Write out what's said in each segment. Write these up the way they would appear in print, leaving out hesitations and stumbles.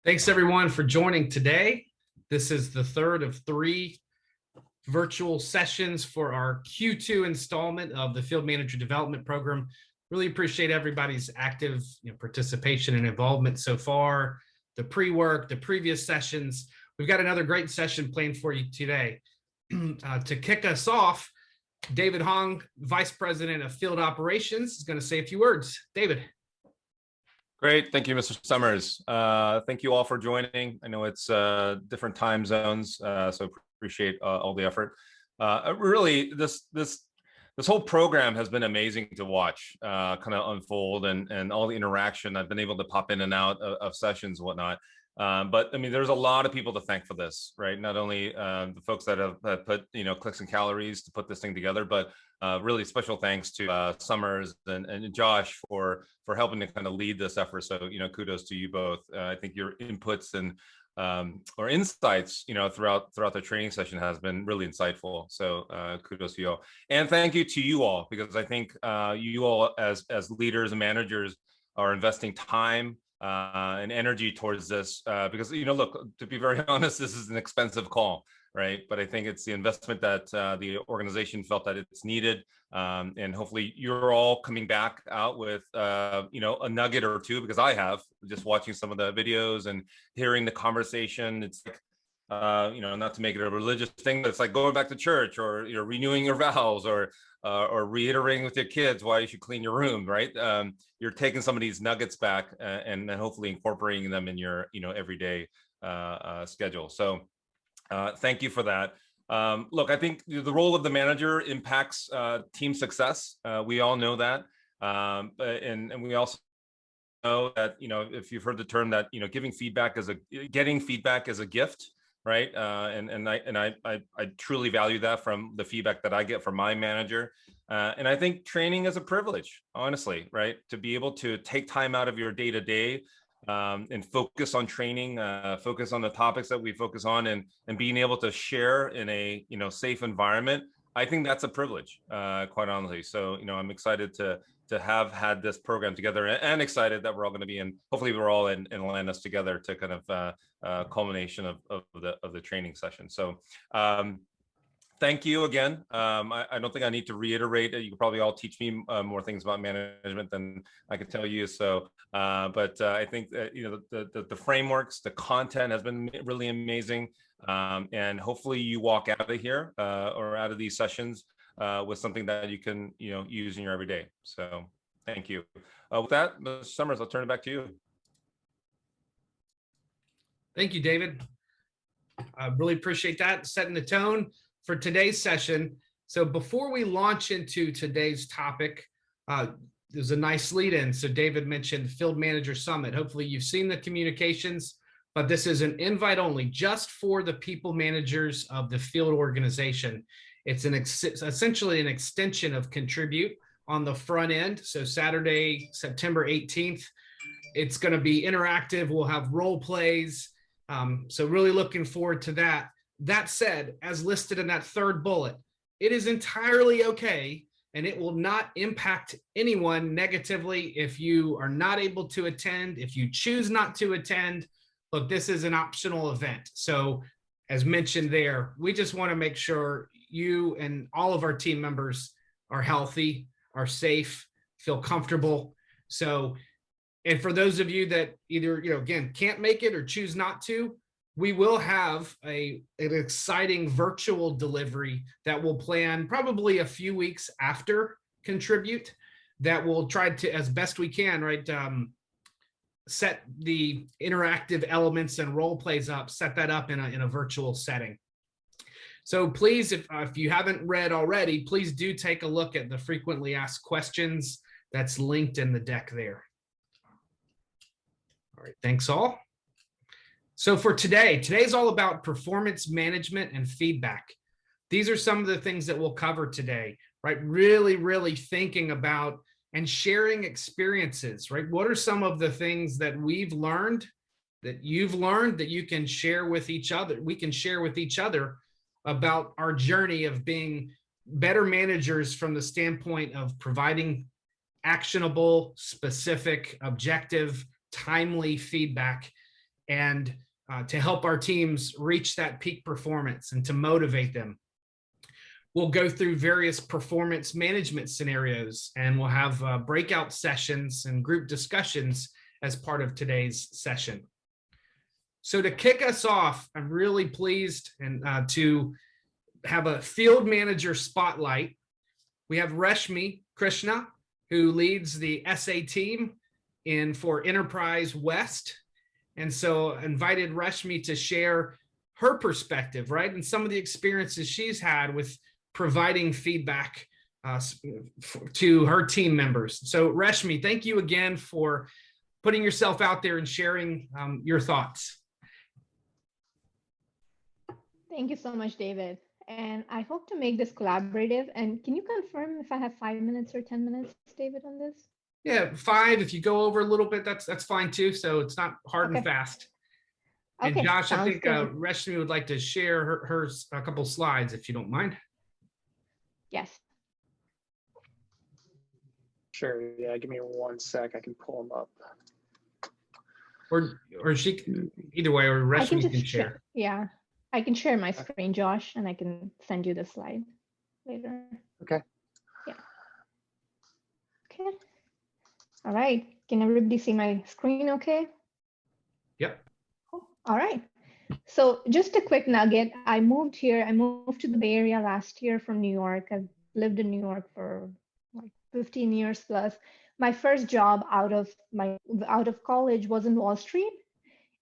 Thanks everyone for joining today. This is the third of three virtual sessions for our Q2 installment of the Field Manager Development Program. Really appreciate everybody's active participation and involvement so far, the pre-work, the previous sessions. We've got another great session planned for you today. To kick us off, David Hong, Vice President of Field Operations, is going to say a few words. David. Great. Thank you, Mr. Summers. Thank you all for joining. I know it's different time zones, so appreciate all the effort. Really, this whole program has been amazing to watch kind of unfold and all the interaction. I've been able to pop in and out of sessions and whatnot. But I mean, there's a lot of people to thank for this, right? Not only the folks that have put, clicks and calories to put this thing together, but really special thanks to Summers and Josh for helping to kind of lead this effort. So, kudos to you both. I think your inputs and or insights, throughout the training session has been really insightful. So kudos to you all. And thank you to you all, because I think you all as leaders and managers are investing time and energy towards this because, look, to be very honest, this is an expensive call, right? But I think it's the investment that the organization felt that it's needed. And hopefully you're all coming back out with, a nugget or two, because I have, just watching some of the videos and hearing the conversation. It's like, not to make it a religious thing, but it's like going back to church, or renewing your vows, or reiterating with your kids why you should clean your room, right? You're taking some of these nuggets back and hopefully incorporating them in your everyday schedule. So thank you for that. Look, I think the role of the manager impacts team success. We all know that, and we also know that if you've heard the term that getting feedback is a gift. Right. And I truly value that from the feedback that I get from my manager. And I think training is a privilege, honestly, right? To be able to take time out of your day to day and focus on training, focus on the topics that we focus on, and being able to share in a safe environment. I think that's a privilege, quite honestly. So, I'm excited to have had this program together, and excited that we're all going to be in, hopefully we're all in Atlantis together to kind of culmination of the training session. So thank you again. I don't think I need to reiterate it. You can probably all teach me more things about management than I could tell you. So, but I think that, the frameworks, the content has been really amazing. And hopefully you walk out of here or out of these sessions with something that you can, use in your everyday. So thank you. With that, Mr. Summers, I'll turn it back to you. Thank you, David. I really appreciate that, setting the tone for today's session. So before we launch into today's topic, there's a nice lead in. So David mentioned Field Manager Summit. Hopefully you've seen the communications, but this is an invite only, just for the people managers of the field organization. It's essentially an extension of Contribute on the front end. So Saturday, September 18th, it's going to be interactive. We'll have role plays. So really looking forward to that. That said, as listed in that third bullet, it is entirely okay, and it will not impact anyone negatively if you are not able to attend, if you choose not to attend. Look, this is an optional event. So as mentioned there, we just want to make sure you and all of our team members are healthy, are safe, feel comfortable. So, and for those of you that either, again, can't make it or choose not to, we will have an exciting virtual delivery that we'll plan probably a few weeks after Contribute, that we'll try to, as best we can, right, set the interactive elements and role plays up, set that up in a virtual setting. So please, if you haven't read already, please do take a look at the frequently asked questions that's linked in the deck there. All right, thanks all. So for today's all about performance management and feedback. These are some of the things that we'll cover today, right? Really, really thinking about and sharing experiences, right? What are some of the things that we've learned, that you've learned, that you can share with each other, we can share with each other about our journey of being better managers from the standpoint of providing actionable, specific, objective, timely feedback and to help our teams reach that peak performance and to motivate them. We'll go through various performance management scenarios, and we'll have breakout sessions and group discussions as part of today's session. So to kick us off, I'm really pleased to have a field manager spotlight. We have Reshmi Krishna, who leads the SA team for Enterprise West. And so I invited Reshmi to share her perspective, right? And some of the experiences she's had with providing feedback to her team members. So Reshmi, thank you again for putting yourself out there and sharing your thoughts. Thank you so much, David. And I hope to make this collaborative. And can you confirm if I have 5 minutes or 10 minutes, David, on this? Yeah, 5. If you go over a little bit, that's fine too. So it's not hard and fast. And Okay, Josh, I think good. Reshmi would like to share her a couple slides, if you don't mind. Yes. Sure. Yeah. Give me 1 sec. I can pull them up. Or she, either way, or Reshmi can share. Yeah, I can share my screen, Josh, and I can send you the slide later. Okay. Yeah. Okay. All right. Can everybody see my screen okay? Yep. Cool. All right. So just a quick nugget. I moved here. I moved to the Bay Area last year from New York. I've lived in New York for like 15 years plus. My first job out of college was in Wall Street.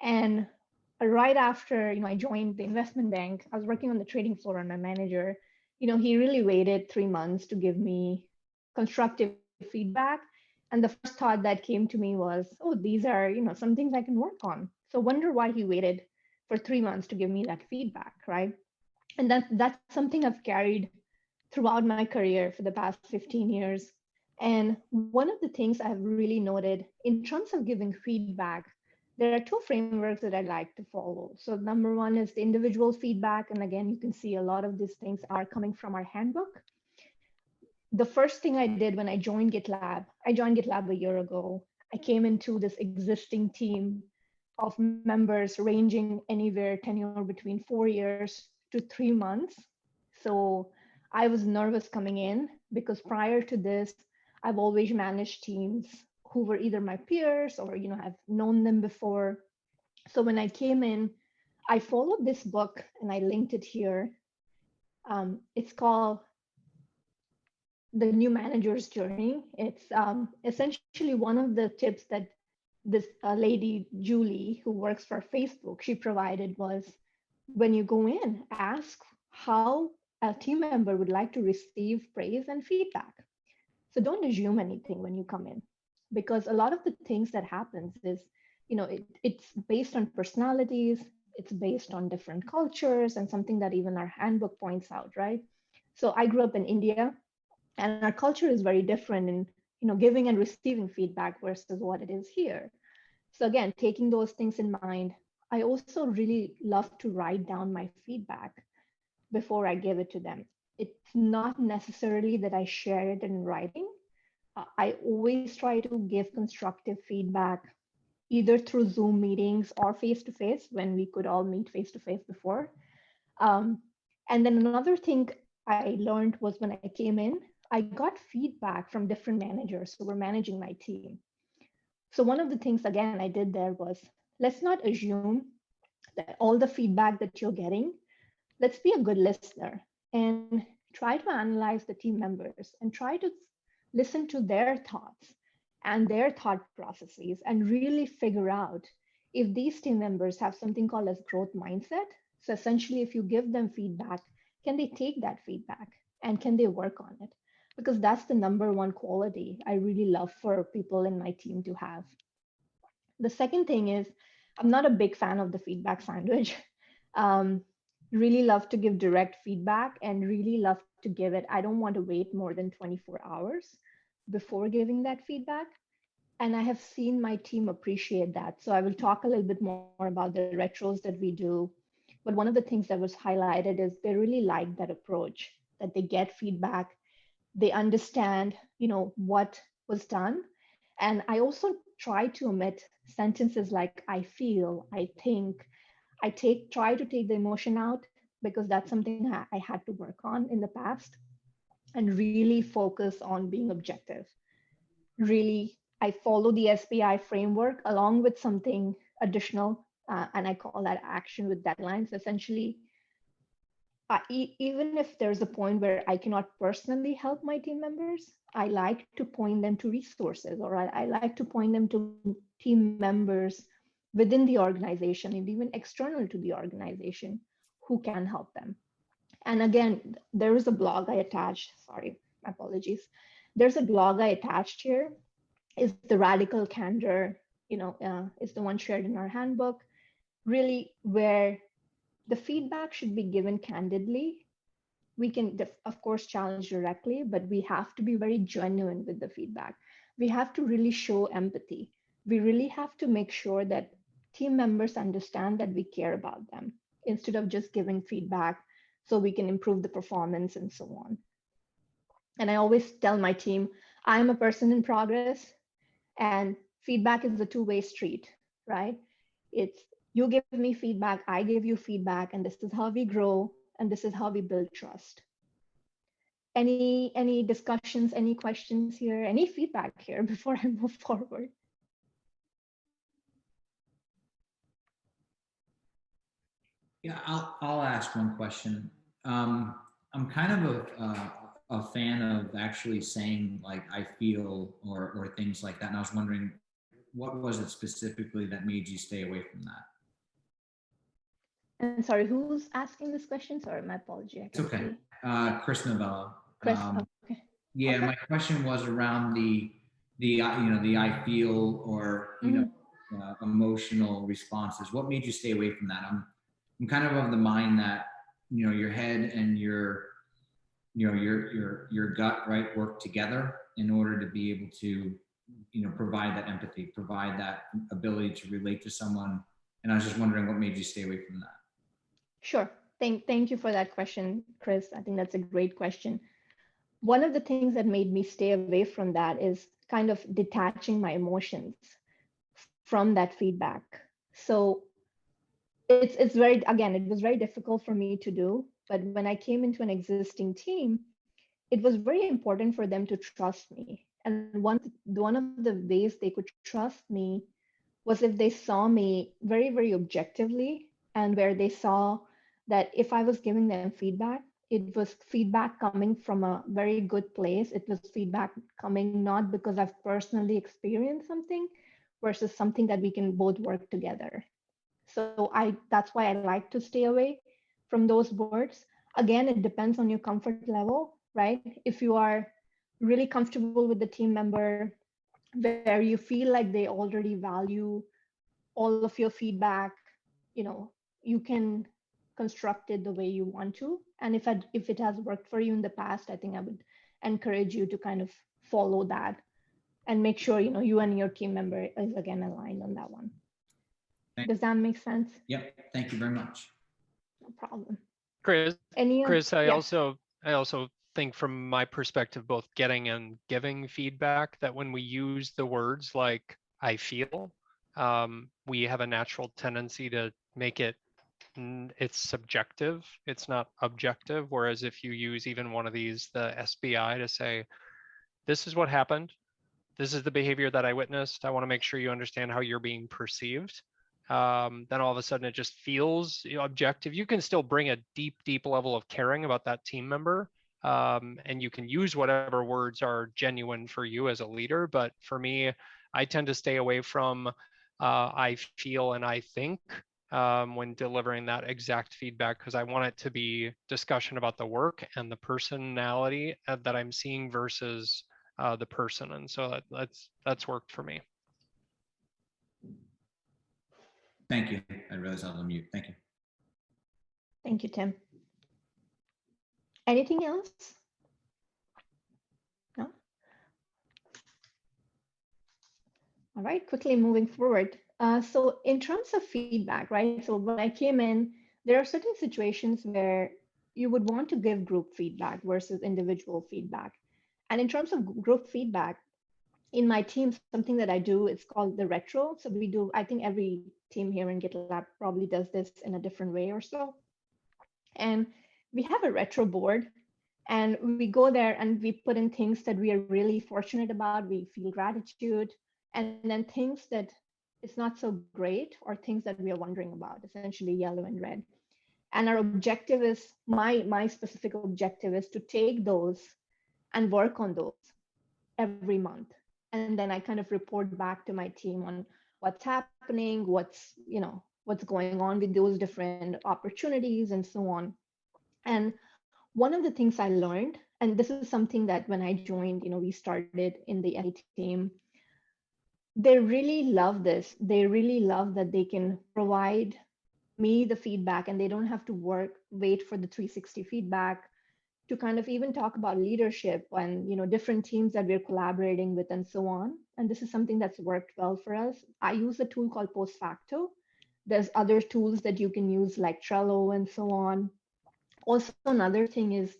And right after, I joined the investment bank, I was working on the trading floor, and my manager, he really waited 3 months to give me constructive feedback. And the first thought that came to me was, oh, these are, some things I can work on. So wonder why he waited for 3 months to give me that feedback, right? And that's something I've carried throughout my career for the past 15 years. And one of the things I've really noted in terms of giving feedback, there are 2 frameworks that I like to follow. So number 1 is the individual feedback. And again, you can see a lot of these things are coming from our handbook. The first thing I did when I joined GitLab, I joined GitLab a year ago. I came into this existing team of members ranging anywhere tenure between 4 years to 3 months. So I was nervous coming in because prior to this, I've always managed teams who were either my peers or, have known them before. So when I came in, I followed this book and I linked it here. It's called The New Manager's Journey. It's essentially one of the tips that this lady, Julie, who works for Facebook, she provided was, when you go in, ask how a team member would like to receive praise and feedback. So don't assume anything when you come in, because a lot of the things that happens is, it's based on personalities, it's based on different cultures, and something that even our handbook points out, right? So I grew up in India, and our culture is very different in, giving and receiving feedback versus what it is here. So again, taking those things in mind, I also really love to write down my feedback before I give it to them. It's not necessarily that I share it in writing. I always try to give constructive feedback either through Zoom meetings or face-to-face when we could all meet face-to-face before. And then another thing I learned was when I came in, I got feedback from different managers who were managing my team. So one of the things, again, I did there was, let's not assume that all the feedback that you're getting, let's be a good listener and try to analyze the team members and try to listen to their thoughts and their thought processes and really figure out if these team members have something called as growth mindset. So essentially, if you give them feedback, can they take that feedback and can they work on it? Because that's the number 1 quality I really love for people in my team to have. The second thing is, I'm not a big fan of the feedback sandwich. Really love to give direct feedback and really love to give it. I don't want to wait more than 24 hours before giving that feedback. And I have seen my team appreciate that. So I will talk a little bit more about the retros that we do. But one of the things that was highlighted is they really like that approach, that they get feedback, they understand, what was done. And I also try to omit sentences like I feel, I think, try to take the emotion out, because that's something I had to work on in the past, and really focus on being objective. Really, I follow the SPI framework along with something additional, and I call that action with deadlines. Essentially, even if there's a point where I cannot personally help my team members, I like to point them to resources, or I like to point them to team members within the organization and even external to the organization who can help them. And again, there is a blog I attached, sorry, my apologies. There's a blog I attached here, is the Radical Candor, is the one shared in our handbook, really where the feedback should be given candidly. We can, of course, challenge directly, but we have to be very genuine with the feedback. We have to really show empathy. We really have to make sure that team members understand that we care about them, instead of just giving feedback so we can improve the performance and so on. And I always tell my team, I'm a person in progress, and feedback is a two-way street, right? It's you give me feedback, I give you feedback, and this is how we grow, and this is how we build trust. Any discussions, any questions here, any feedback here before I move forward? Yeah, I'll ask one question. I'm kind of a fan of actually saying like I feel or things like that, and I was wondering, what was it specifically that made you stay away from that? And sorry, who's asking this question? Sorry, my apology. It's okay. Chris Novella. Chris, okay. Yeah, okay. My question was around the the I feel or emotional responses. What made you stay away from that? I'm kind of the mind that your head and your gut, right, work together in order to be able to provide that empathy, provide that ability to relate to someone. And I was just wondering what made you stay away from that. Sure. Thank you for that question, Chris. I think that's a great question. One of the things that made me stay away from that is kind of detaching my emotions from that feedback. So it's very, again, it was very difficult for me to do. But when I came into an existing team, it was very important for them to trust me. And one of the ways they could trust me was if they saw me very, very objectively, and where they saw that if I was giving them feedback, it was feedback coming from a very good place. It was feedback coming not because I've personally experienced something, versus something that we can both work together. So that's why I like to stay away from those boards. Again, it depends on your comfort level, right? If you are really comfortable with the team member, where you feel like they already value all of your feedback, you can construct it the way you want to. And if it has worked for you in the past, I think I would encourage you to kind of follow that and make sure you and your team member is again aligned on that one. Does that make sense? Yep. Thank you very much. No problem. Chris, I yeah. also think from my perspective, both getting and giving feedback, that when we use the words like I feel, we have a natural tendency to make it's subjective, it's not objective. Whereas if you use even one of these, the SBI, to say, this is what happened, this is the behavior that I witnessed, I want to make sure you understand how you're being perceived. Then all of a sudden it just feels objective. You can still bring a deep level of caring about that team member, and you can use whatever words are genuine for you as a leader. But for me, I tend to stay away from I feel and I think when delivering that exact feedback, because I want it to be discussion about the work and the personality that I'm seeing versus the person. And so that's worked for me. Thank you. I realized I was on mute. Thank you. Thank you, Tim. Anything else? No? All right, quickly moving forward. So in terms of feedback, right? So when I came in, there are certain situations where you would want to give group feedback versus individual feedback. And in terms of group feedback, in my team, something that I do, it's called the retro. So we do, I think every team here in GitLab probably does this in a different way or so. And we have a retro board, and we go there and we put in things that we are really fortunate about. We feel gratitude, and then things that it's not so great, or things that we are wondering about, essentially yellow and red. And our objective is, my specific objective is to take those and work on those every month. And then I kind of report back to my team on what's happening, what's going on with those different opportunities and so on. And one of the things I learned, and this is something that when I joined, we started in the NE team, they really love this. They really love that they can provide me the feedback and they don't have to wait for the 360 feedback to kind of even talk about leadership and different teams that we're collaborating with and so on. And this is something that's worked well for us. I use a tool called Post Facto. There's other tools that you can use like Trello and so on. Also, another thing is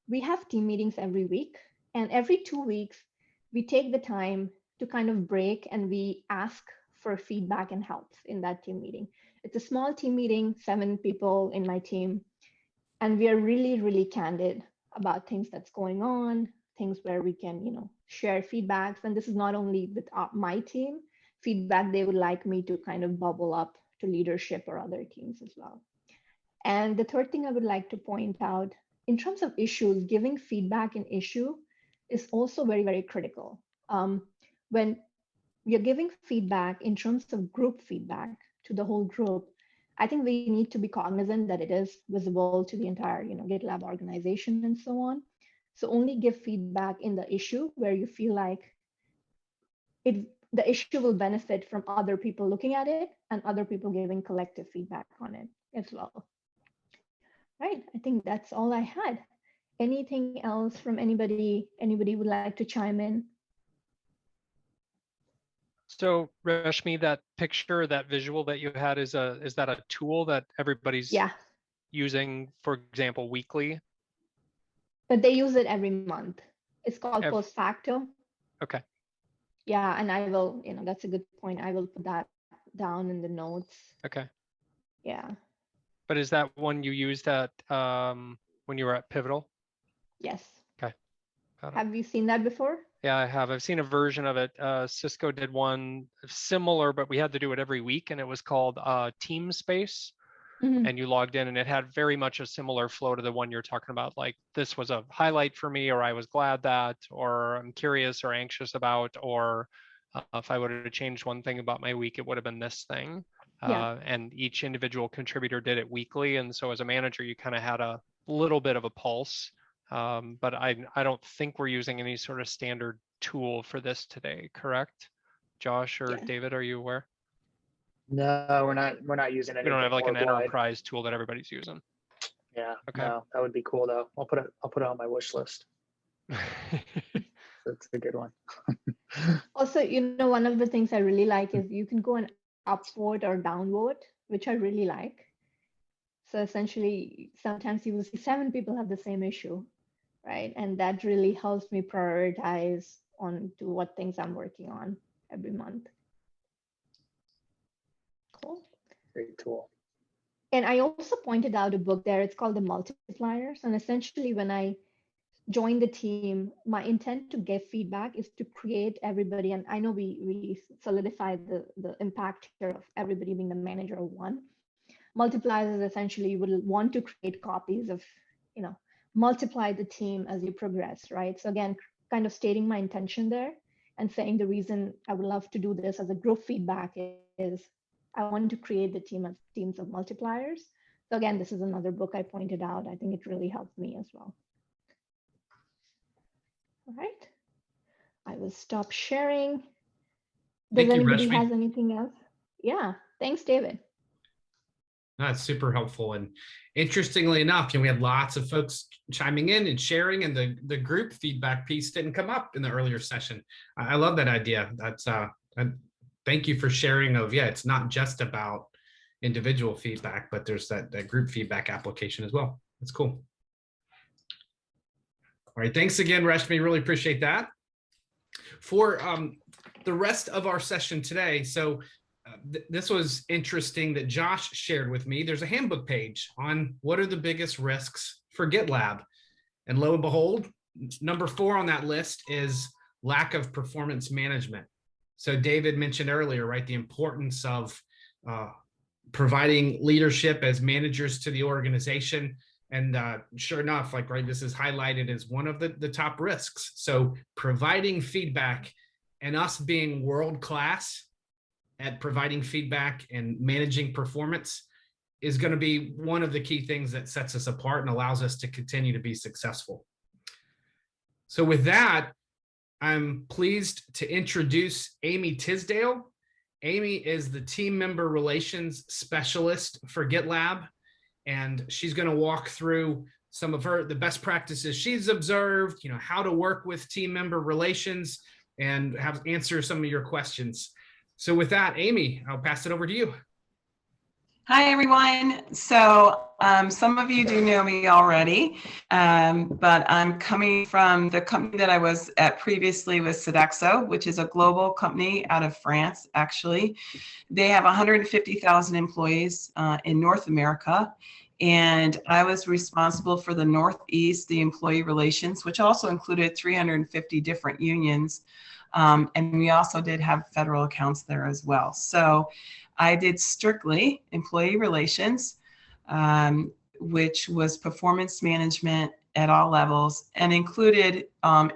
we have team meetings every week, and every 2 weeks, we take the time to kind of break and we ask for feedback and help in that team meeting. It's a small team meeting, 7 people in my team, and we are really, really candid about things that's going on, things where we can, share feedbacks. And this is not only with my team, feedback they would like me to kind of bubble up to leadership or other teams as well. And the third thing I would like to point out, in terms of issues, giving feedback in issue is also very, very critical. When we are giving feedback in terms of group feedback to the whole group, I think we need to be cognizant that it is visible to the entire, GitLab organization and so on. So only give feedback in the issue where you feel like the issue will benefit from other people looking at it and other people giving collective feedback on it as well. Right, I think that's all I had. Anything else from anybody? Anybody would like to chime in? So Rashmi, that picture, that visual that you had, is that a tool that everybody's using, for example, weekly? But they use it every month. It's called Post Facto. Okay. Yeah, and I will, that's a good point. I will put that down in the notes. Okay. Yeah. But is that one you used at when you were at Pivotal? Yes. Okay. Have you seen that before? Yeah, I have. I've seen a version of it. Cisco did one similar, but we had to do it every week, and it was called Team Space. Mm-hmm. And you logged in, and it had very much a similar flow to the one you're talking about. Like, this was a highlight for me, or I was glad that, or I'm curious or anxious about, or if I would have changed one thing about my week, it would have been this thing. And each individual contributor did it weekly. And so as a manager, you kind of had a little bit of a pulse. But I don't think we're using any sort of standard tool for this today, correct? Josh or David, are you aware? No, we're not using anything. We don't have like an enterprise tool that everybody's using. Yeah. Okay. No, that would be cool though. I'll put it on my wish list. That's a good one. Also, one of the things I really like is you can go and upvote or downvote, which I really like. So essentially, sometimes you will see 7 people have the same issue, right? And that really helps me prioritize on to what things I'm working on every month. Cool. Great tool. And I also pointed out a book there. It's called The Multipliers. And essentially, when I joined the team, my intent to give feedback is to create everybody. And I know we solidified the impact here of everybody being the manager of one. Multipliers is essentially you will want to create copies of, multiply the team as you progress, right? So again, kind of stating my intention there and saying the reason I would love to do this as a group feedback is I want to create the team as teams of multipliers. So again, this is another book I pointed out. I think it really helped me as well. All right. I will stop sharing. Does anybody have anything else? Yeah. Thanks, David. That's super helpful. And interestingly enough, we had lots of folks chiming in and sharing, and the group feedback piece didn't come up in the earlier session. I love that idea. That's thank you for sharing of, it's not just about individual feedback, but there's that group feedback application as well. That's cool. All right, thanks again, Rashmi. Really appreciate that. For the rest of our session today. So this was interesting that Josh shared with me. There's a handbook page on what are the biggest risks for GitLab. And lo and behold, number 4 on that list is lack of performance management. So David mentioned earlier, right, the importance of providing leadership as managers to the organization. And sure enough, like, right, this is highlighted as one of the top risks. So providing feedback and us being world-class at providing feedback and managing performance is going to be one of the key things that sets us apart and allows us to continue to be successful. So with that, I'm pleased to introduce Amy Tisdale. Amy is the team member relations specialist for GitLab, and she's going to walk through some of the best practices she's observed, you know, how to work with team member relations, and answer some of your questions. So with that, Amy, I'll pass it over to you. Hi, everyone. So some of you do know me already, but I'm coming from the company that I was at previously with Sodexo, which is a global company out of France, actually. They have 150,000 employees in North America. And I was responsible for the Northeast, the employee relations, which also included 350 different unions. And we also did have federal accounts there as well. So I did strictly employee relations, which was performance management at all levels, and included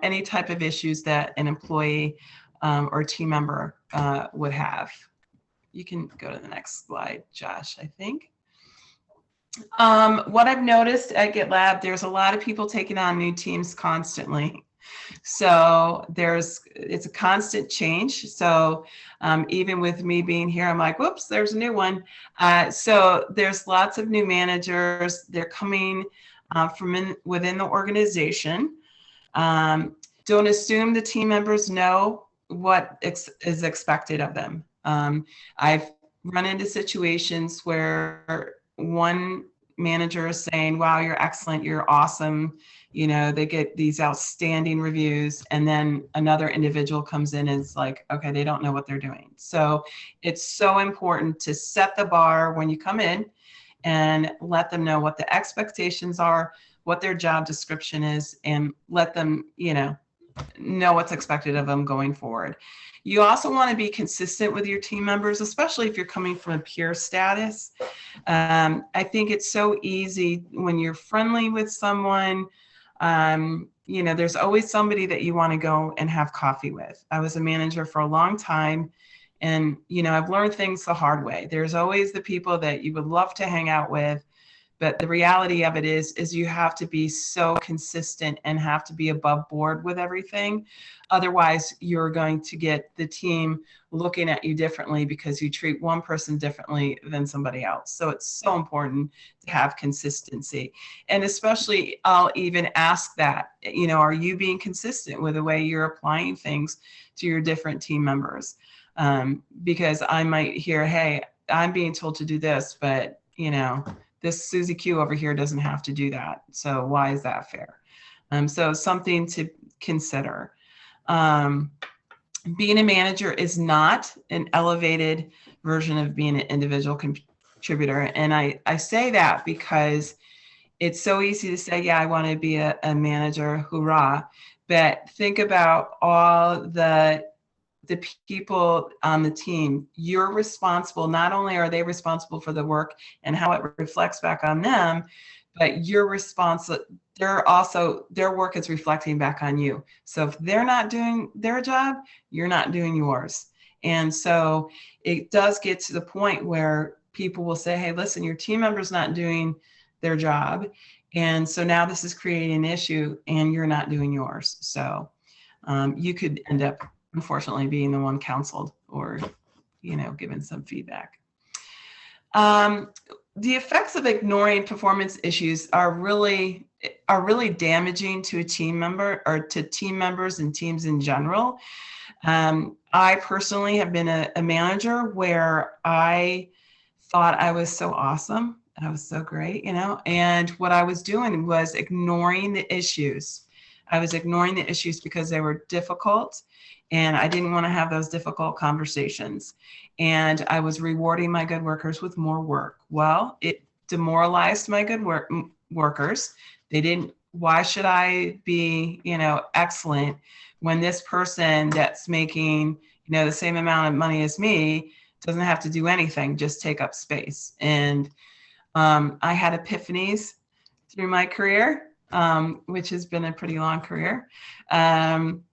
any type of issues that an employee or team member would have. You can go to the next slide, Josh, I think. What I've noticed at GitLab, there's a lot of people taking on new teams constantly. So it's a constant change. So even with me being here, I'm like, whoops, there's a new one. So there's lots of new managers. They're coming from within the organization. Don't assume the team members know what is expected of them. I've run into situations where one manager is saying, wow, you're excellent, you're awesome. You know, they get these outstanding reviews, and then another individual comes in and is like, okay, they don't know what they're doing. So it's so important to set the bar when you come in and let them know what the expectations are, what their job description is, and let them, you know what's expected of them going forward. You also want to be consistent with your team members, especially if you're coming from a peer status. I think it's so easy when you're friendly with someone, you know, there's always somebody that you want to go and have coffee with. I was a manager for a long time, and, you know, I've learned things the hard way. There's always the people that you would love to hang out with, but the reality of it is you have to be so consistent and have to be above board with everything. Otherwise, you're going to get the team looking at you differently because you treat one person differently than somebody else. So it's so important to have consistency. And especially, I'll even ask that, you know, are you being consistent with the way you're applying things to your different team members? Because I might hear, hey, I'm being told to do this, but, you know, this Susie Q over here doesn't have to do that. So why is that fair? So something to consider. Being a manager is not an elevated version of being an individual contributor. And I say that because it's so easy to say, yeah, I want to be a manager, hoorah. But think about all the people on the team. You're responsible. Not only are they responsible for the work and how it reflects back on them, but you're responsible. Their work is reflecting back on you. So if they're not doing their job, you're not doing yours. And so it does get to the point where people will say, hey, listen, your team member's not doing their job. And so now this is creating an issue and you're not doing yours. So you could end up, unfortunately, being the one counseled or, you know, given some feedback. The effects of ignoring performance issues are really damaging to a team member or to team members and teams in general. I personally have been a manager where I thought I was so awesome. I was so great, you know, and what I was doing was ignoring the issues. I was ignoring the issues because they were difficult and I didn't want to have those difficult conversations. And I was rewarding my good workers with more work. Well, it demoralized my good workers. They didn't, why should I be, excellent when this person that's making, the same amount of money as me doesn't have to do anything, just take up space. And I had epiphanies through my career, which has been a pretty long career, and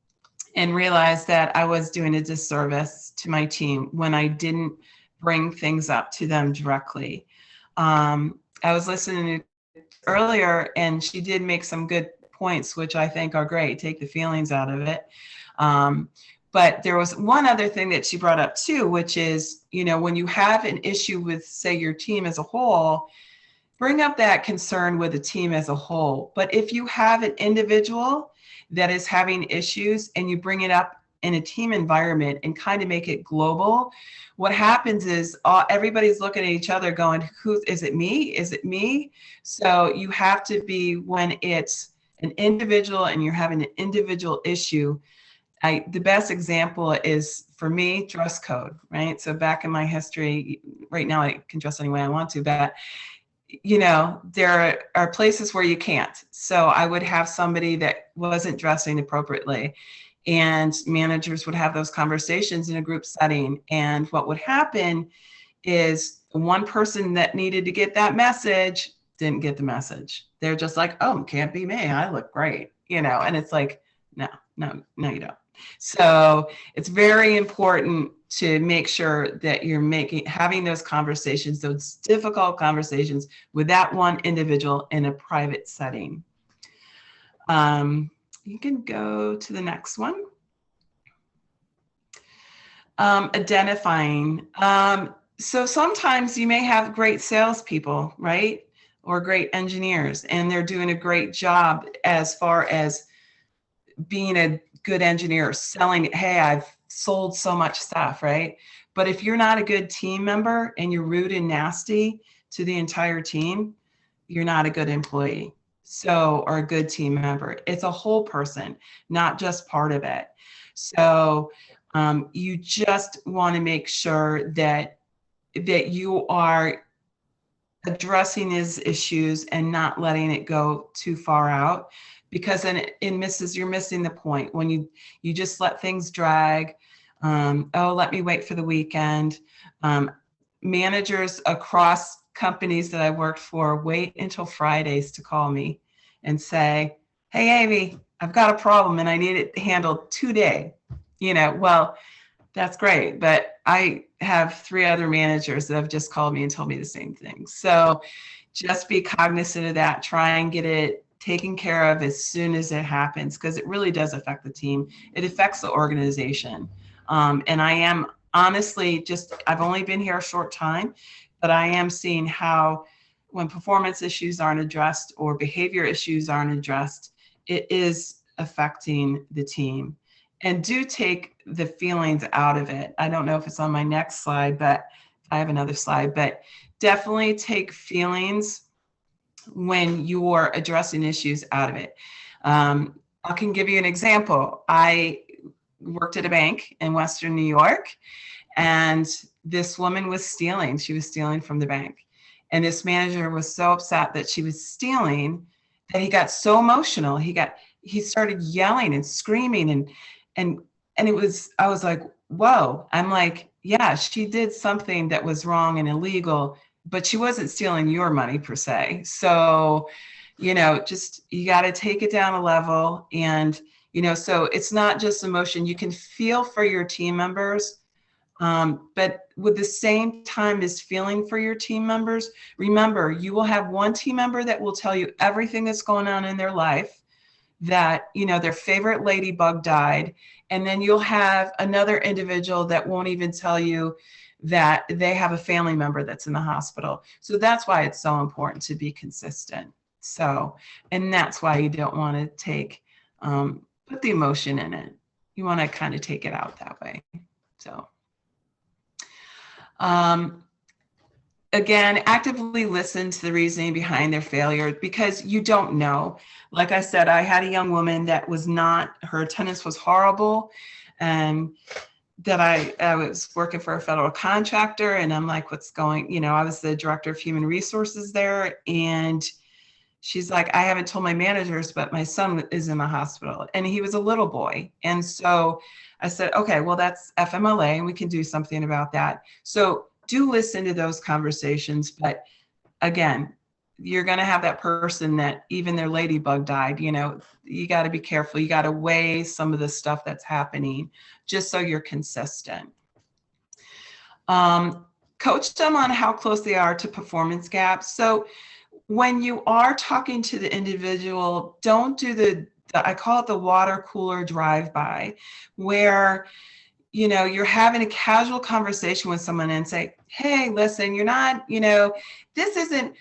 realized that I was doing a disservice to my team when I didn't bring things up to them directly. I was listening earlier, and she did make some good points, which I think are great. Take the feelings out of it. But there was one other thing that she brought up too, which is, when you have an issue with, say, your team as a whole, bring up that concern with the team as a whole. But if you have an individual that is having issues and you bring it up in a team environment and kind of make it global, what happens is everybody's looking at each other going, is it me? Is it me? So you have to be, when it's an individual and you're having an individual issue, the best example is, for me, dress code, right? So back in my history, right now I can dress any way I want to, but there are places where you can't. So I would have somebody that wasn't dressing appropriately, and managers would have those conversations in a group setting. And what would happen is one person that needed to get that message didn't get the message. They're just like, oh, can't be me. I look great, and it's like, no, you don't. So it's very important to make sure that you're having those conversations, those difficult conversations with that one individual in a private setting. You can go to the next one. Identifying. So sometimes you may have great salespeople, right? Or great engineers, and they're doing a great job as far as being a good engineer, selling, hey, I've sold so much stuff, right? But if you're not a good team member and you're rude and nasty to the entire team, you're not a good employee. So, or a good team member. It's a whole person, not just part of it. So you just want to make sure that you are addressing these issues and not letting it go too far out. Because then you're missing the point when you just let things drag. Let me wait for the weekend. Managers across companies that I worked for wait until Fridays to call me and say, hey, Amy, I've got a problem and I need it handled today. Well, that's great. But I have 3 other managers that have just called me and told me the same thing. So just be cognizant of that. Try and get it taken care of as soon as it happens, because it really does affect the team. It affects the organization. And I am honestly I've only been here a short time, but I am seeing how when performance issues aren't addressed or behavior issues aren't addressed, it is affecting the team. And do take the feelings out of it. I don't know if it's on my next slide, but I have another slide, but definitely take feelings when you're addressing issues out of it. I can give you an example. I worked at a bank in Western New York, and this woman was stealing. She was stealing from the bank. And this manager was so upset that she was stealing that he got so emotional. He started yelling and screaming, and I was like, whoa. I'm like, yeah, she did something that was wrong and illegal, but she wasn't stealing your money per se. So, you got to take it down a level. And, so it's not just emotion. You can feel for your team members, but with the same time as feeling for your team members, remember, you will have one team member that will tell you everything that's going on in their life, that, their favorite ladybug died. And then you'll have another individual that won't even tell you that they have a family member that's in the hospital. So that's why it's so important to be consistent. So, and that's why you don't want to put the emotion in it. You want to kind of take it out that way. So, again, actively listen to the reasoning behind their failure, because you don't know. Like I said, I had a young woman that her attendance was horrible. that I was working for a federal contractor, and I'm like, what's going, I was the director of human resources there. And she's like, I haven't told my managers, but my son is in the hospital, and he was a little boy. And so I said, okay, well, that's FMLA and we can do something about that. So do listen to those conversations. But again, you're going to have that person that even their ladybug died, you got to be careful. You got to weigh some of the stuff that's happening just so you're consistent. Coach them on how close they are to performance gaps. So when you are talking to the individual, don't do I call it the water cooler drive-by, where you're having a casual conversation with someone and say, hey, listen, you're not, this isn't,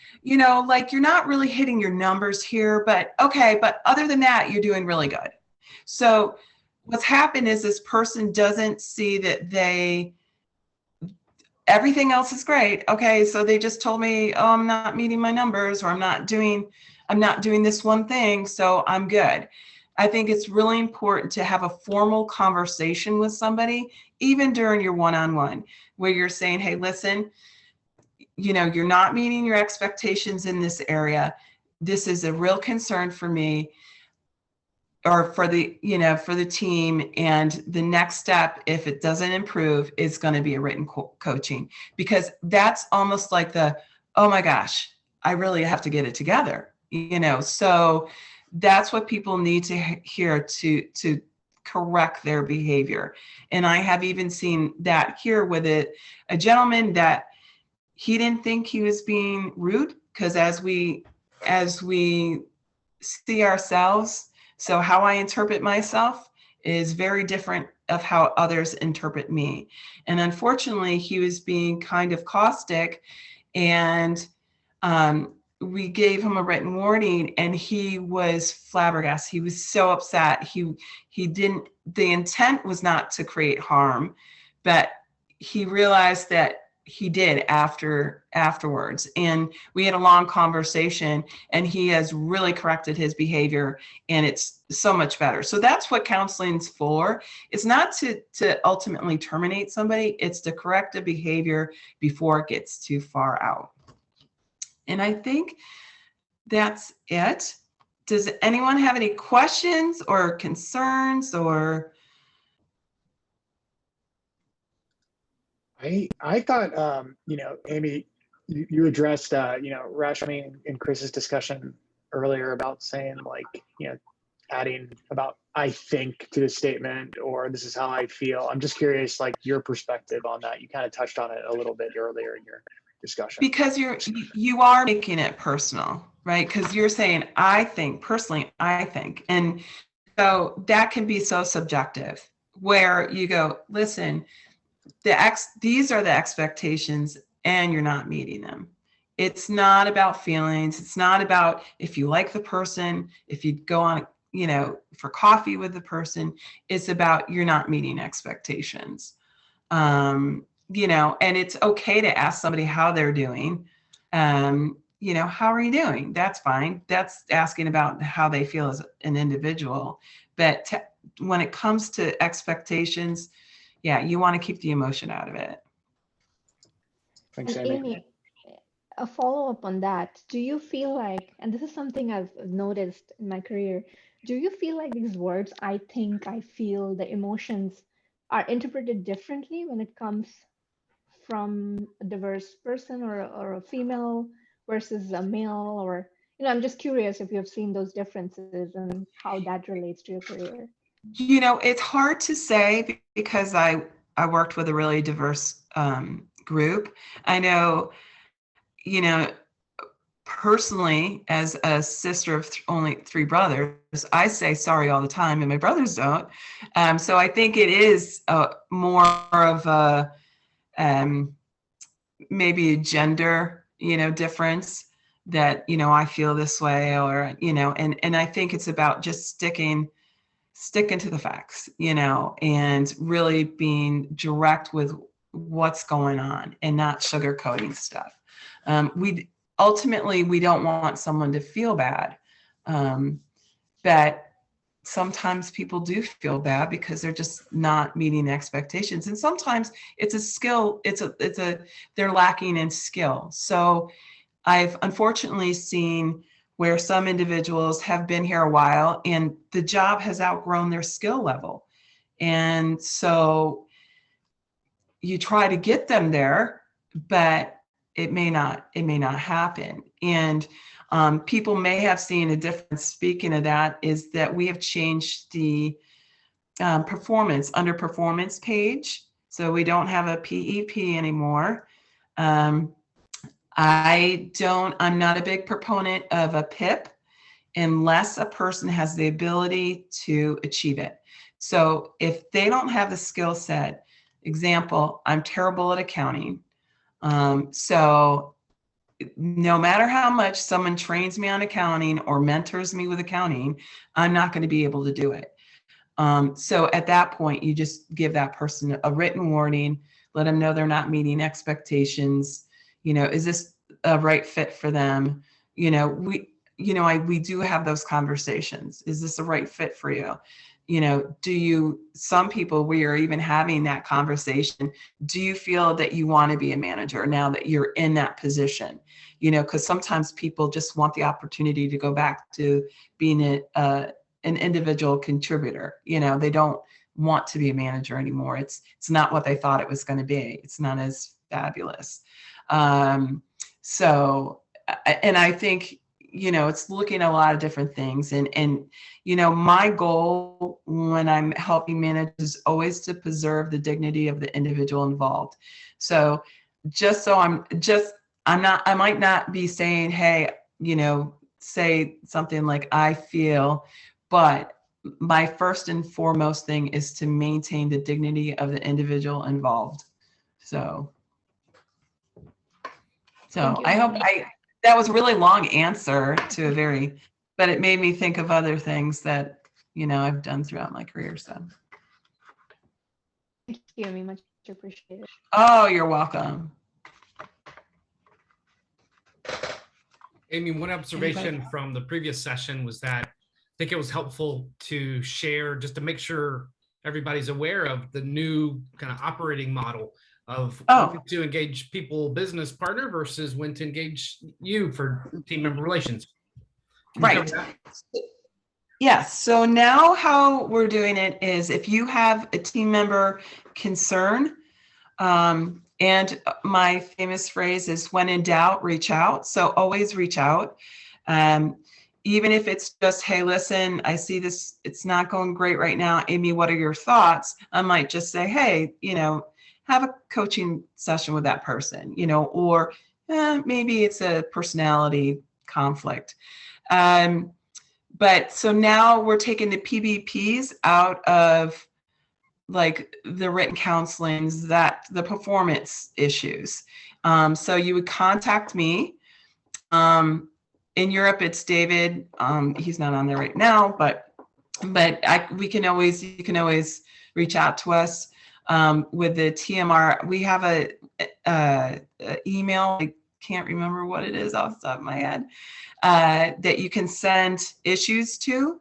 like you're not really hitting your numbers here, but okay, but other than that, you're doing really good. So what's happened is this person doesn't see that everything else is great. Okay, so they just told me, oh, I'm not meeting my numbers, or I'm not doing this one thing, so I'm good. I think it's really important to have a formal conversation with somebody, even during your one-on-one, where you're saying, hey, listen, you're not meeting your expectations in this area. This is a real concern for me, or for the team. And the next step, if it doesn't improve, is going to be a written coaching, because that's almost like oh my gosh, I really have to get it together, so that's what people need to hear to correct their behavior. And I have even seen that here with a gentleman that he didn't think he was being rude, because as we see ourselves, so how I interpret myself is very different of how others interpret me. And unfortunately, he was being kind of caustic, and we gave him a written warning, and he was flabbergasted. He was so upset. He didn't, the intent was not to create harm, but he realized that he did afterwards. And we had a long conversation, and he has really corrected his behavior, and it's so much better. So that's what counseling's for. It's not to ultimately terminate somebody. It's to correct a behavior before it gets too far out. And I think that's it. Does anyone have any questions or concerns, or? I thought, Amy, you addressed, Rashmi and Chris's discussion earlier about saying, like, adding about I think to the statement, or this is how I feel. I'm just curious, like, your perspective on that. You kind of touched on it a little bit earlier in your discussion. Because you are making it personal, right? Because you're saying, I think, personally, I think. And so that can be so subjective, where you go, listen, these are the expectations, and you're not meeting them. It's not about feelings. It's not about if you like the person, if you go on, for coffee with the person. It's about you're not meeting expectations. And it's okay to ask somebody how they're doing. How are you doing? That's fine. That's asking about how they feel as an individual. But when it comes to expectations, you want to keep the emotion out of it. Thanks, And Amy. Amy, a follow-up on that. Do you feel like, and this is something I've noticed in my career, do you feel like these words, I think, I feel, the emotions, are interpreted differently when it comes from a diverse person or a female versus a male? Or, I'm just curious if you have seen those differences and how that relates to your career. It's hard to say, because I worked with a really diverse group. I know, personally, as a sister of only 3 brothers, I say sorry all the time, and my brothers don't. So I think it is more of a maybe a gender, difference, that, I feel this way, or, and I think it's about just sticking to the facts, and really being direct with what's going on, and not sugarcoating stuff. We don't want someone to feel bad, but sometimes people do feel bad because they're just not meeting expectations. And sometimes it's a skill, they're lacking in skill. So I've unfortunately seen where some individuals have been here a while and the job has outgrown their skill level. And so you try to get them there, but it may not happen. And people may have seen a difference. Speaking of that, is that we have changed the underperformance page. So we don't have a PEP anymore. I'm not a big proponent of a PIP unless a person has the ability to achieve it. So if they don't have the skill set, example, I'm terrible at accounting. So no matter how much someone trains me on accounting or mentors me with accounting, I'm not going to be able to do it. So at that point, you just give that person a written warning, let them know they're not meeting expectations. Is this a right fit for them? We do have those conversations. Is this a right fit for you? Some people, we are even having that conversation. Do you feel that you want to be a manager now that you're in that position? Because sometimes people just want the opportunity to go back to being an individual contributor. They don't want to be a manager anymore. It's not what they thought it was going to be. It's not as fabulous. And I think, it's looking at a lot of different things. And my goal when I'm helping manage is always to preserve the dignity of the individual involved. So I might not be saying, hey, say something like I feel, but my first and foremost thing is to maintain the dignity of the individual involved. So I hope that was a really long answer to but it made me think of other things that, I've done throughout my career. So. Thank you, Amy, much appreciated. Oh, you're welcome. Amy, one observation from the previous session was that I think it was helpful to share, just to make sure everybody's aware of the new kind of operating model of when to engage people business partner versus when to engage you for team member relations. Right. Yes. So now how we're doing it is if you have a team member concern, and my famous phrase is when in doubt, reach out. So always reach out. Even if it's just, hey, listen, I see this, it's not going great right now. Amy, what are your thoughts? I might just say, hey, have a coaching session with that person, or maybe it's a personality conflict. But so now we're taking the PBPs out of like the written counselings, the performance issues. So you would contact me. In Europe, it's David. He's not on there right now, but you can always reach out to us. With the TMR, we have a email. I can't remember what it is off the top of my head, that you can send issues to,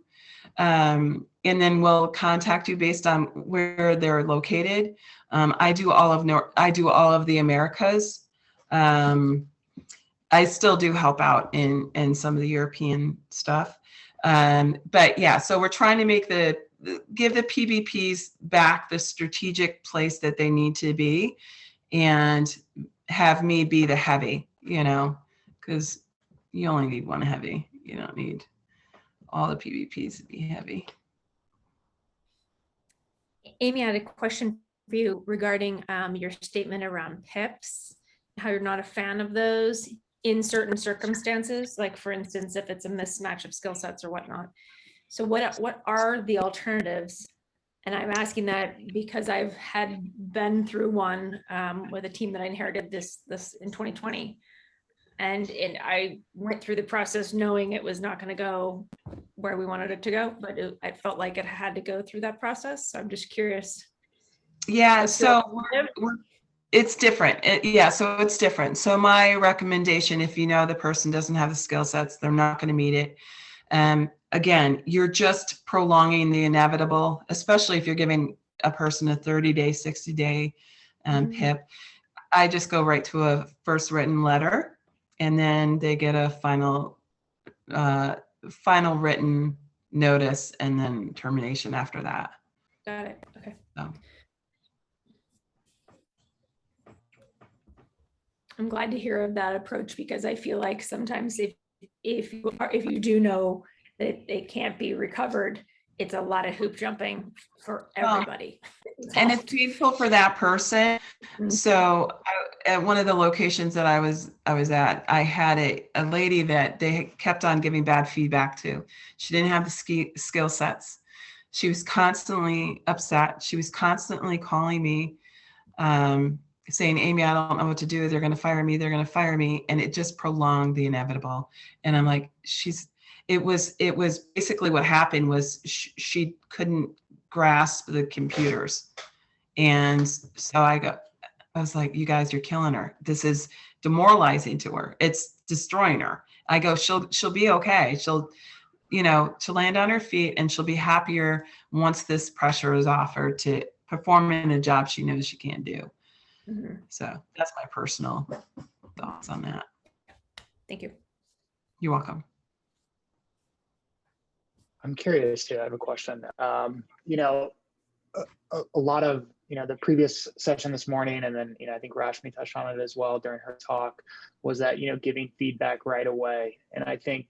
and then we'll contact you based on where they're located. I do all of the Americas. I still do help out in some of the European stuff, but yeah. So we're trying to give the PBPs back the strategic place that they need to be, and have me be the heavy, because you only need one heavy. You don't need all the PBPs to be heavy. Amy, I had a question for you regarding your statement around PIPs, how you're not a fan of those in certain circumstances, like for instance, if it's a mismatch of skill sets or whatnot. So what are the alternatives? And I'm asking that because I've been through one with a team that I inherited this in 2020. And I went through the process knowing it was not going to go where we wanted it to go, but I felt like it had to go through that process. So I'm just curious. Yeah, so it's different. So it's different. So my recommendation, if the person doesn't have the skill sets, they're not going to meet it. again, you're just prolonging the inevitable, especially if you're giving a person a 30-day, 60-day PIP. I just go right to a first written letter, and then they get a final written notice, and then termination after that. Got it. Okay. So. I'm glad to hear of that approach, because I feel like sometimes if you do know that it can't be recovered, it's a lot of hoop jumping for everybody. And it's painful for that person. So at one of the locations that I was at, I had a lady that they kept on giving bad feedback to. She didn't have the skill sets. She was constantly upset. She was constantly calling me, saying, Amy, I don't know what to do. They're going to fire me. They're going to fire me. And it just prolonged the inevitable. And I'm like, it was basically what happened was she couldn't grasp the computers. And so I was like, you guys, you're killing her. This is demoralizing to her. It's destroying her. I go, she'll be okay. She'll land on her feet, and she'll be happier once this pressure is off her to perform in a job she knows she can do. Mm-hmm. So that's my personal thoughts on that. Thank you. You're welcome. I'm curious too. I have a question. A lot of, the previous session this morning, and then, I think Rashmi touched on it as well during her talk, was that, giving feedback right away. And I think,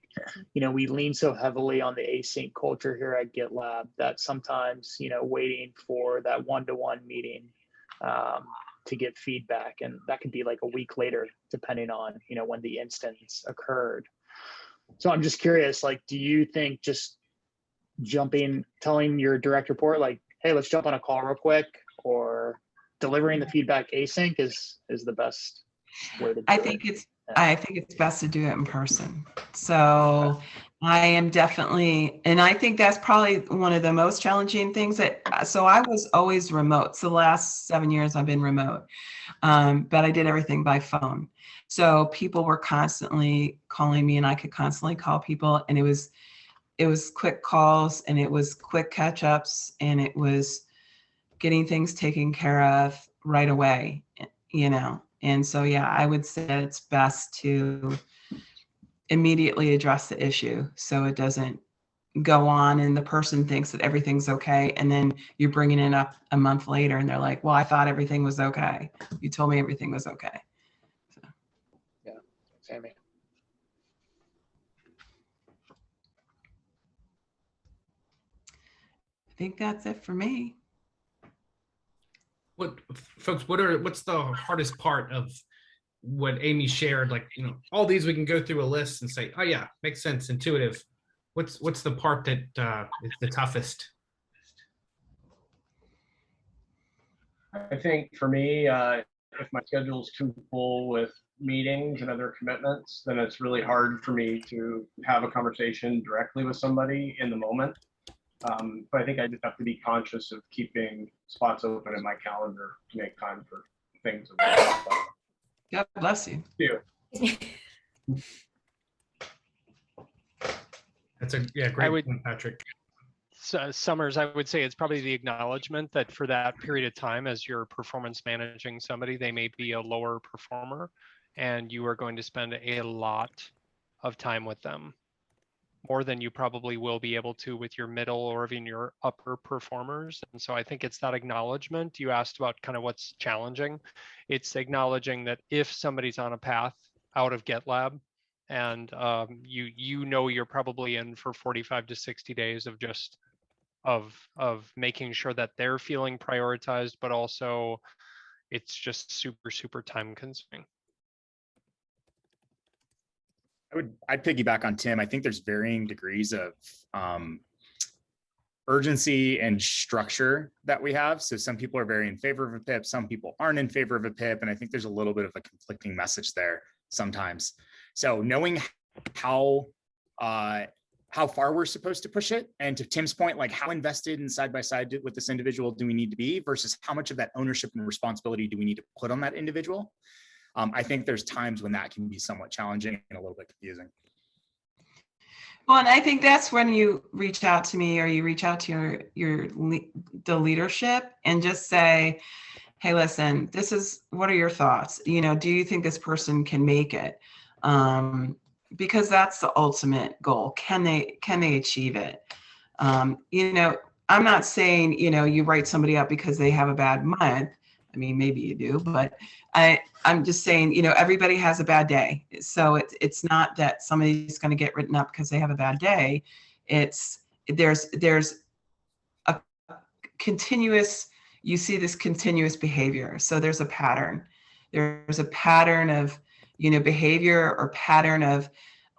we lean so heavily on the async culture here at Gitlab that sometimes, waiting for that one-to-one meeting to get feedback, and that could be like a week later, depending on, when the instance occurred. So I'm just curious, do you think just telling your direct report, hey, let's jump on a call real quick, or delivering the feedback async is the best way to do it? I think it's best to do it in person. So I am definitely, and I think that's probably one of the most challenging things so I was always remote. So the last 7 years I've been remote, but I did everything by phone. So people were constantly calling me, and I could constantly call people, and it was quick calls, and it was quick catch ups, and it was getting things taken care of right away, And so, yeah, I would say it's best to immediately address the issue so it doesn't go on and the person thinks that everything's okay. And then you're bringing it up a month later and they're like, well, I thought everything was okay. You told me everything was okay. So. Yeah, Sammy. I think that's it for me. What's the hardest part of what Amy shared? All these we can go through a list and say, oh yeah, makes sense, intuitive. What's the part that is the toughest? I think for me, if my schedule is too full with meetings and other commitments, then it's really hard for me to have a conversation directly with somebody in the moment. But I think I just have to be conscious of keeping spots open in my calendar to make time for things. God bless you. Thank you. That's a great point, Patrick. Summers, I would say it's probably the acknowledgement that for that period of time, as you're performance managing somebody, they may be a lower performer, and you are going to spend a lot of time with them, more than you probably will be able to with your middle or even your upper performers. And so I think it's that acknowledgement. You asked about kind of what's challenging. It's acknowledging that if somebody's on a path out of GitLab, and you're probably in for 45 to 60 days of just of making sure that they're feeling prioritized, but also it's just super, super time consuming. I'd piggyback on Tim. I think there's varying degrees of urgency and structure that we have. So some people are very in favor of a PIP, some people aren't in favor of a PIP, and I think there's a little bit of a conflicting message there sometimes. So knowing how far we're supposed to push it, and to Tim's point, how invested and side by side with this individual do we need to be versus how much of that ownership and responsibility do we need to put on that individual? I think there's times when that can be somewhat challenging and a little bit confusing. Well, and I think that's when you reach out to me or you reach out to the leadership and just say, hey, listen, what are your thoughts? You know, do you think this person can make it? Because that's the ultimate goal. Can they achieve it? You know, I'm not saying, you know, you write somebody up because they have a bad month. I mean, maybe you do, but I'm just saying, you know, everybody has a bad day. So it's not that somebody's going to get written up because they have a bad day. There's a continuous, you see this continuous behavior. So there's a pattern. There's a pattern of, you know, behavior or pattern of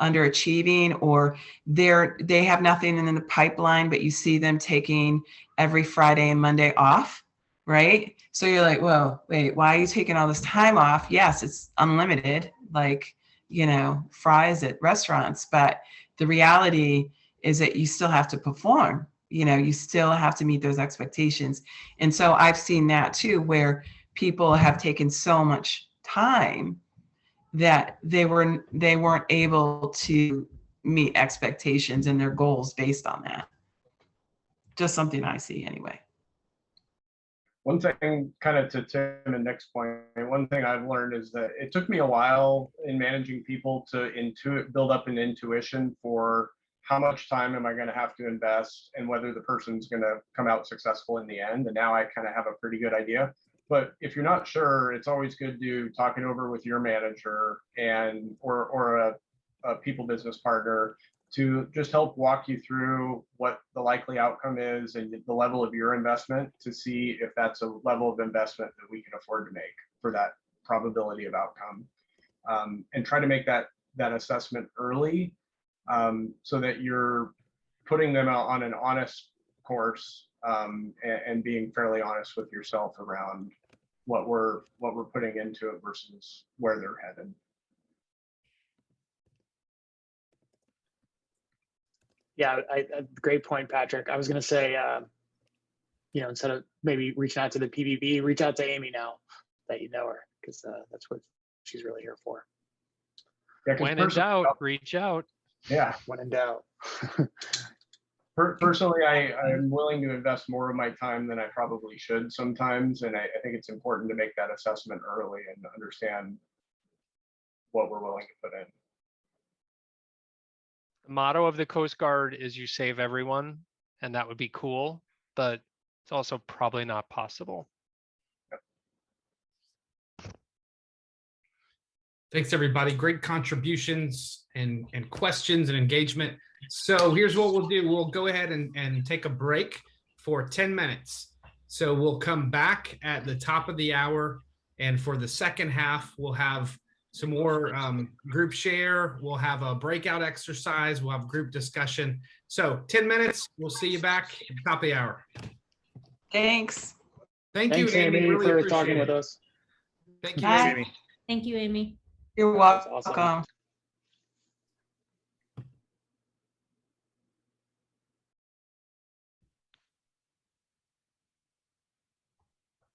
underachieving, or they have nothing in the pipeline, but you see them taking every Friday and Monday off, right? So you're like, whoa, wait, why are you taking all this time off? Yes, it's unlimited, like, you know, fries at restaurants, but the reality is that you still have to perform. You know, you still have to meet those expectations. And so I've seen that too, where people have taken so much time that they weren't able to meet expectations and their goals based on that. Just something I see anyway. One thing, kind of to Tim and Nick's point, one thing I've learned is that it took me a while in managing people to build up an intuition for how much time am I going to have to invest and whether the person's going to come out successful in the end. And now I kind of have a pretty good idea. But if you're not sure, it's always good to talk it over with your manager or a people business partner to just help walk you through what the likely outcome is and the level of your investment to see if that's a level of investment that we can afford to make for that probability of outcome. And try to make that assessment early so that you're putting them out on an honest course and being fairly honest with yourself around what we're putting into it versus where they're headed. Yeah, great point, Patrick. I was going to say, you know, instead of maybe reaching out to the PBB, reach out to Amy now that you know her, because that's what she's really here for. Yeah, when in doubt, reach out. Yeah, when in doubt. Personally, I'm willing to invest more of my time than I probably should sometimes, and I think it's important to make that assessment early and understand what we're willing to put in. The motto of the Coast Guard is you save everyone, and that would be cool, but it's also probably not possible. Thanks, everybody. Great contributions and questions and engagement. So here's what we'll do. We'll go ahead and take a break for 10 minutes. So we'll come back at the top of the hour. And for the second half, we'll have some more group share. We'll have a breakout exercise. We'll have group discussion. So 10 minutes. We'll see you back at the top of the hour. Thanks. Thanks you, Amy, really for talking with us. Thank you, Bye. Amy. Thank you, Amy. You're welcome. Awesome.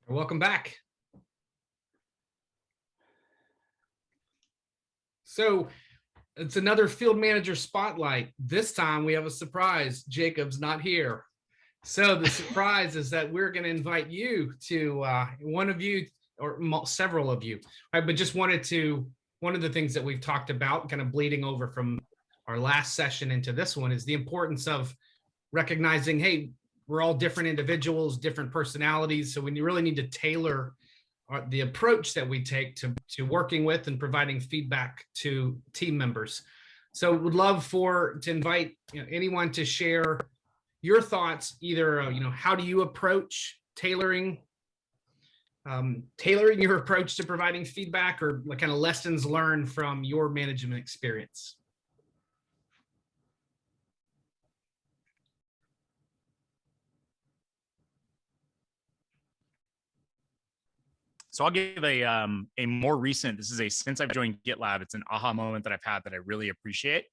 Welcome back. So it's another field manager spotlight. This time we have a surprise. Jacob's not here. So the surprise is that we're going to invite you to one of you or several of you, right? But just one of the things that we've talked about kind of bleeding over from our last session into this one is the importance of recognizing, hey, we're all different individuals, different personalities. So we really need to tailor the approach that we take to working with and providing feedback to team members. So would love to invite anyone to share your thoughts, either how do you approach tailoring your approach to providing feedback, or kind of lessons learned from your management experience. So I'll give a more recent, since I've joined GitLab, it's an aha moment that I've had that I really appreciate.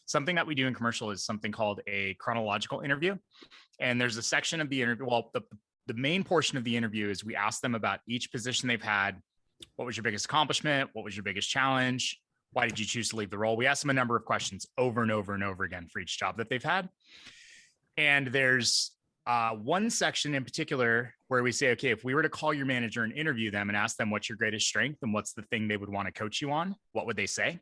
Something that we do in commercial is something called a chronological interview. And there's a section of the interview, well, the main portion of the interview is we ask them about each position they've had. What was your biggest accomplishment? What was your biggest challenge? why did you choose to leave the role? We ask them a number of questions over and over and over again for each job that they've had. And there's one section in particular where we say, okay, if we were to call your manager and interview them and ask them what's your greatest strength and what's the thing they would want to coach you on, what would they say?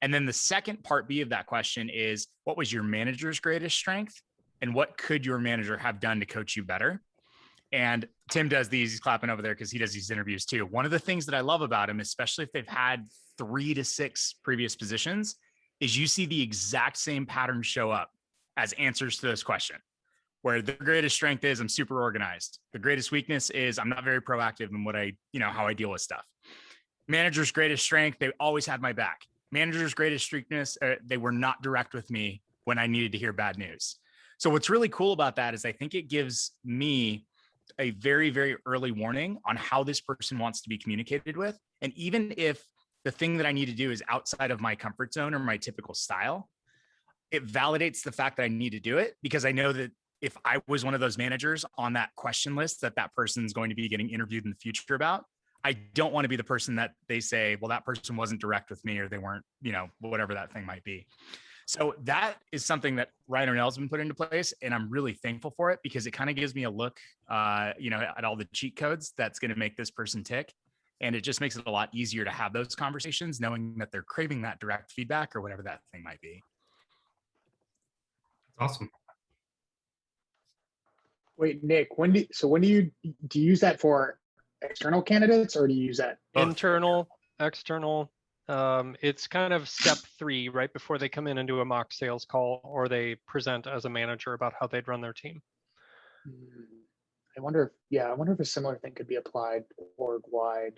And then the second part B of that question is, what was your manager's greatest strength? And what could your manager have done to coach you better? And Tim does these, he's clapping over there because he does these interviews too. One of the things that I love about him, especially if they've had 3 to 6 previous positions, is you see the exact same pattern show up as answers to this question, where the greatest strength is I'm super organized. The greatest weakness is I'm not very proactive in what how I deal with stuff. Manager's greatest strength, they always had my back. Manager's greatest weakness, they were not direct with me when I needed to hear bad news. So what's really cool about that is I think it gives me a very, very early warning on how this person wants to be communicated with. And even if the thing that I need to do is outside of my comfort zone or my typical style, it validates the fact that I need to do it, because I know that if I was one of those managers on that question list that person's going to be getting interviewed in the future about, I don't want to be the person that they say, well, that person wasn't direct with me, or they weren't, whatever that thing might be. So that is something that Ryan Ornell's been put into place, and I'm really thankful for it, because it kind of gives me a look, at all the cheat codes that's going to make this person tick. And it just makes it a lot easier to have those conversations, knowing that they're craving that direct feedback or whatever that thing might be. Awesome. Wait, Nick, when do you use that for external candidates, or do you use that internal, external? It's kind of step 3, right before they come in and do a mock sales call, or they present as a manager about how they'd run their team. I wonder if a similar thing could be applied org-wide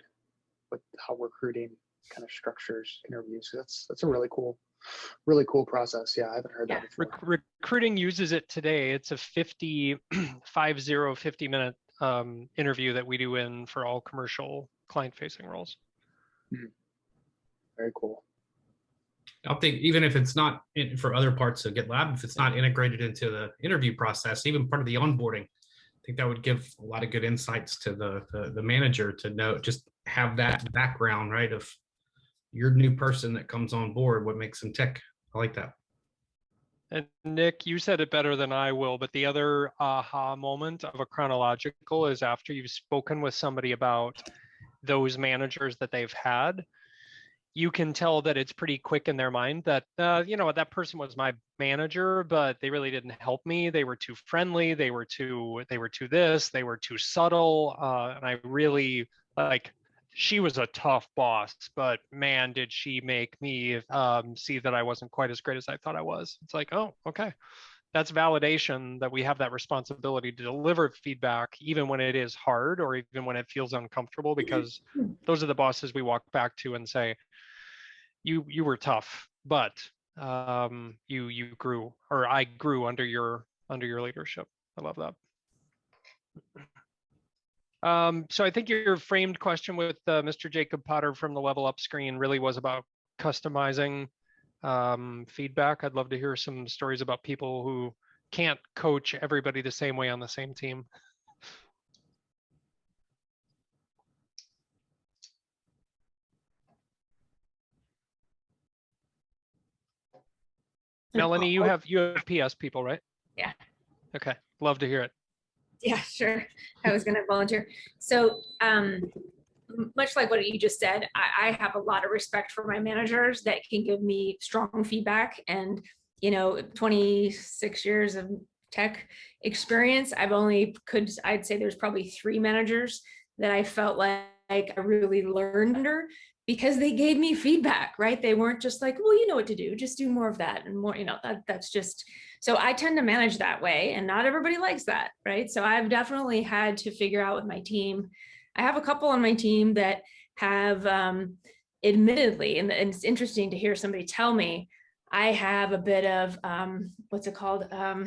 with how recruiting kind of structures interviews. That's a really cool process. Yeah, I haven't heard that before. Recruiting uses it today. It's a 50 minute interview that we do for all commercial client-facing roles. Very cool. I think even if it's not for other parts of GitLab, if it's not integrated into the interview process, even part of the onboarding, I think that would give a lot of good insights to the manager to know, just have that background, right, of your new person that comes on board, what makes them tick. I like that. And Nick, you said it better than I will, but the other aha moment of a chronological is after you've spoken with somebody about those managers that they've had, you can tell that it's pretty quick in their mind that, that person was my manager, but they really didn't help me. They were too friendly. They were too this, they were too subtle. And I really she was a tough boss, but man, did she make me see that I wasn't quite as great as I thought I was. It's like, oh, okay. That's validation that we have that responsibility to deliver feedback, even when it is hard or even when it feels uncomfortable, because those are the bosses we walk back to and say, you were tough, but you grew, or I grew under your leadership. I love that. So I think your framed question with Mr. Jacob Potter from the Level Up screen really was about customizing feedback. I'd love to hear some stories about people who can't coach everybody the same way on the same team. Melanie, you have PS people, right? Yeah. Okay, love to hear it. Yeah, sure. I was going to volunteer. So much like what you just said, I have a lot of respect for my managers that can give me strong feedback. And, 26 years of tech experience, I'd say there's probably 3 managers that I felt like I really learned under, because they gave me feedback, right? They weren't just like, well, you know what to do, just do more of that and more, that's just, so I tend to manage that way, and not everybody likes that, right? So I've definitely had to figure out with my team. I have a couple on my team that have admittedly, and it's interesting to hear somebody tell me, I have a bit of, what's it called? Oh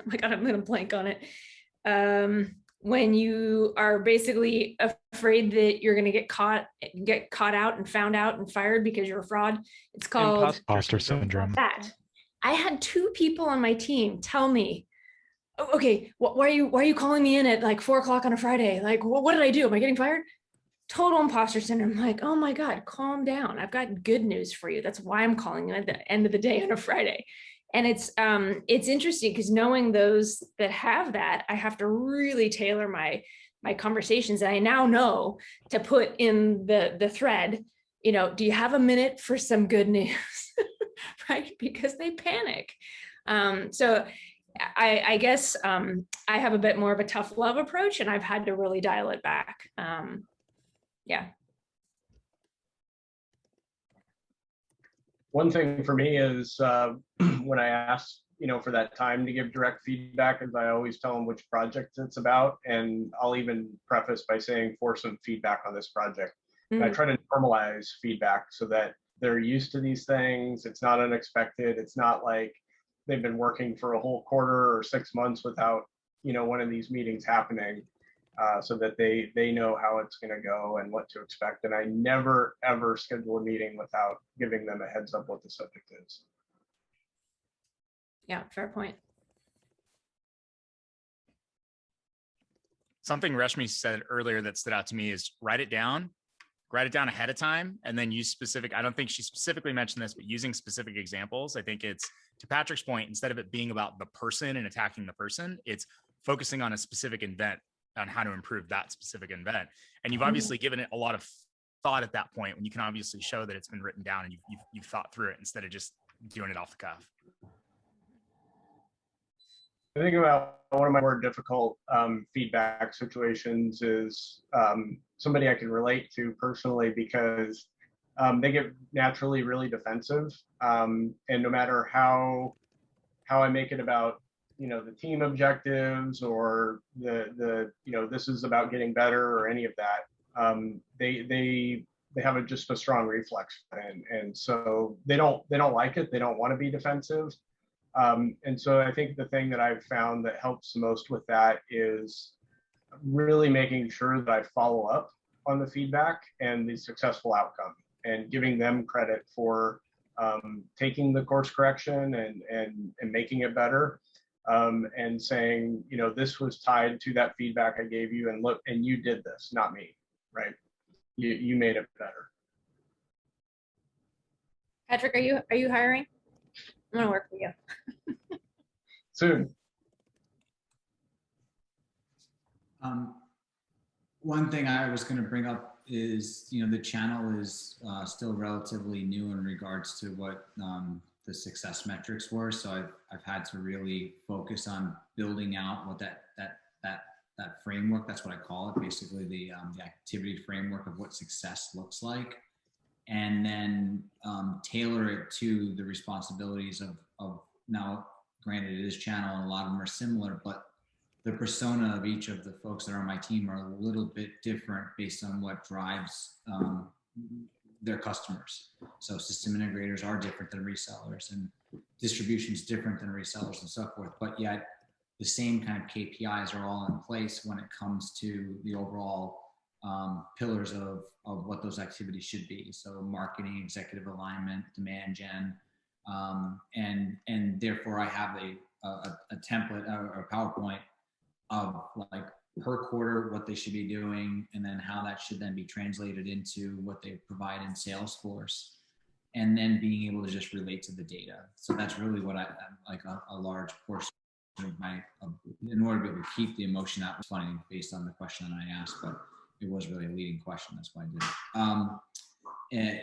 my God, I'm gonna blank on it. When you are basically afraid that you're going to get caught out and found out and fired because you're a fraud. It's called Imposter Syndrome. That. I had 2 people on my team tell me, oh, okay, why are you calling me in at like 4 o'clock on a Friday? Like, what did I do? Am I getting fired? total imposter syndrome. I'm like, oh my God, calm down. I've got good news for you. That's why I'm calling you at the end of the day on a Friday. And it's interesting because knowing those that have that, I have to really tailor my conversations. And I now know to put in the thread, you know, do you have a minute for some good news? Right? Because they panic. So I guess I have a bit more of a tough love approach, and I've had to really dial it back. Yeah. One thing for me is when I ask, you know, for that time to give direct feedback, is I always tell them which project it's about, and I'll even preface by saying for some feedback on this project. And I try to normalize feedback so that they're used to these things. It's not unexpected. It's not like they've been working for a whole quarter or 6 months without, you know, one of these meetings happening, so that they know how it's going to go and what to expect. And I never, ever schedule a meeting without giving them a heads up what the subject is. Yeah, fair point. Something Rashmi said earlier that stood out to me is write it down ahead of time, and then use specific. I don't think she specifically mentioned this, but using specific examples. I think it's, to Patrick's point, instead of it being about the person and attacking the person, it's focusing on a specific event, on how to improve that specific event. And you've obviously given it a lot of thought at that point, when you can obviously show that it's been written down and you've thought through it instead of just doing it off the cuff. I think about one of my more difficult feedback situations is somebody I can relate to personally, because they get naturally really defensive, and no matter how I make it about, you know, the team objectives or the you know, this is about getting better or any of that, they have just a strong reflex, and so they don't like it. They don't want to be defensive. And so I think the thing that I've found that helps the most with that is really making sure that I follow up on the feedback and the successful outcome, and giving them credit for taking the course correction and making it better, and saying, you know, this was tied to that feedback I gave you, and look, and you did this, not me, right? You made it better. Patrick, are you hiring? I'm gonna work for you. Soon. One thing I was going to bring up is, you know, the channel is still relatively new in regards to what the success metrics were. So I've had to really focus on building out what that framework, that's what I call it, basically the activity framework of what success looks like, and then tailor it to the responsibilities of now, granted it is channel and a lot of them are similar, but the persona of each of the folks that are on my team are a little bit different based on what drives their customers. So system integrators are different than resellers, and distribution is different than resellers and so forth, but yet the same kind of KPIs are all in place when it comes to the overall pillars of what those activities should be. So marketing, executive alignment, demand gen, and therefore I have a template or a PowerPoint of like per quarter what they should be doing, and then how that should then be translated into what they provide in Salesforce, and then being able to just relate to the data. So that's really what I like a large portion of my in order to be able to keep the emotion out. It's funny based on the question that I asked, but it was really a leading question. That's why I did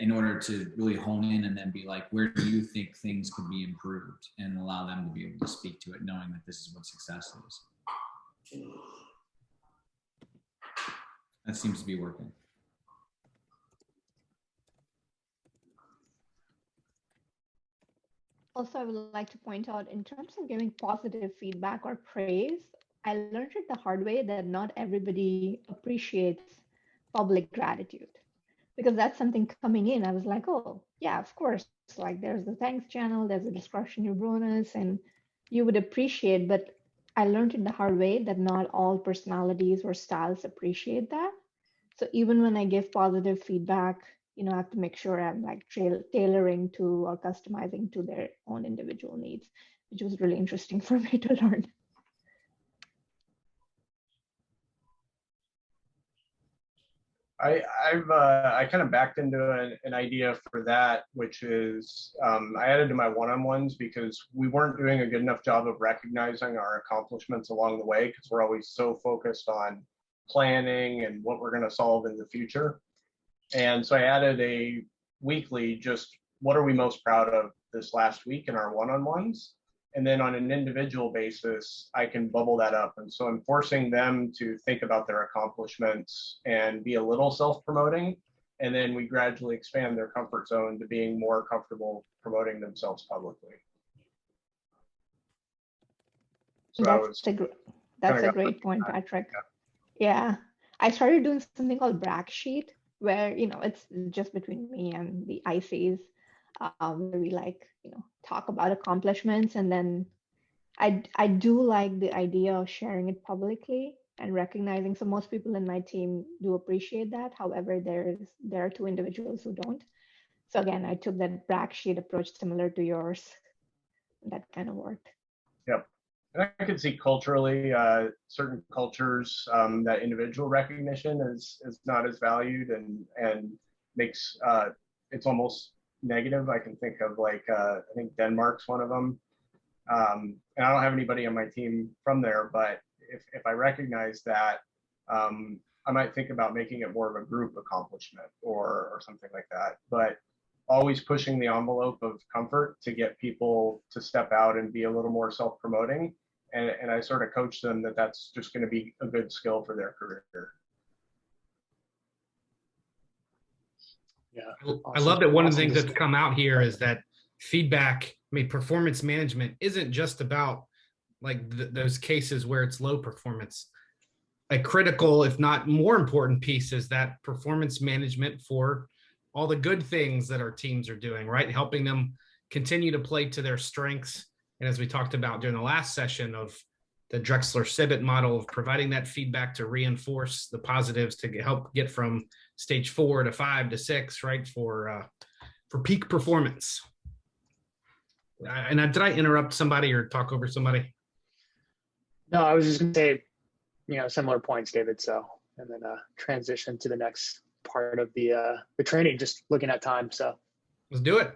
it. In order to really hone in and then be like, where do you think things could be improved, and allow them to be able to speak to it, knowing that this is what success is. That seems to be working. Also, I would like to point out, in terms of giving positive feedback or praise, I learned it the hard way that not everybody appreciates public gratitude, because that's something coming in. I was like, oh, yeah, of course. Like there's the thanks channel, there's a discretionary bonus, and you would appreciate, but I learned it the hard way that not all personalities or styles appreciate that. So even when I give positive feedback, you know, I have to make sure I'm like tailoring to or customizing to their own individual needs, which was really interesting for me to learn. I kind of backed into an idea for that, which is I added to my one-on-ones because we weren't doing a good enough job of recognizing our accomplishments along the way because we're always so focused on planning and what we're going to solve in the future. And so I added a weekly, just what are we most proud of this last week in our one-on-ones? And then on an individual basis, I can bubble that up. And so I'm forcing them to think about their accomplishments and be a little self-promoting. And then we gradually expand their comfort zone to being more comfortable promoting themselves publicly. So that's a great point, Patrick. Yeah. I started doing something called brag sheet, where, it's just between me and the ICs, where we talk about accomplishments. And then I do like the idea of sharing it publicly and recognizing. So most people in my team do appreciate that. However, there are two individuals who don't. So again, I took that brag sheet approach similar to yours. That kind of worked. Yep. And I can see culturally, certain cultures, that individual recognition is not as valued and makes it's almost negative. I can think of I think Denmark's one of them. And I don't have anybody on my team from there, but if I recognize that, I might think about making it more of a group accomplishment or something like that. But always pushing the envelope of comfort to get people to step out and be a little more self-promoting. And I sort of coach them that that's just going to be a good skill for their career. Yeah. I love that one of the things that's come out here is that feedback, performance management isn't just about those cases where it's low performance. A critical, if not more important piece is that performance management for all the good things that our teams are doing, right? Helping them continue to play to their strengths. And as we talked about during the last session of the Drexler-Sibbett model of providing that feedback to reinforce the positives to help get from stage 4 to 5 to 6, right? For peak performance. And did I interrupt somebody or talk over somebody? No, I was just going to say, similar points, David. So, and then transition to the next part of the training, just looking at time. So let's do it.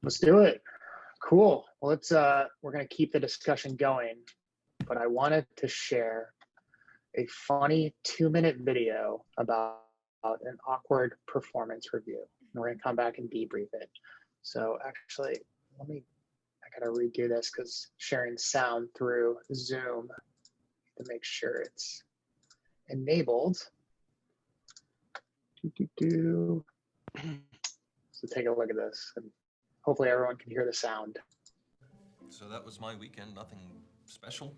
Let's do it. Cool. Well, we're going to keep the discussion going, but I wanted to share a funny 2-minute video about an awkward performance review. And we're going to come back and debrief it. So actually, I got to redo this because sharing sound through Zoom to make sure it's enabled. So take a look at this, and hopefully everyone can hear the sound. So that was my weekend, nothing special.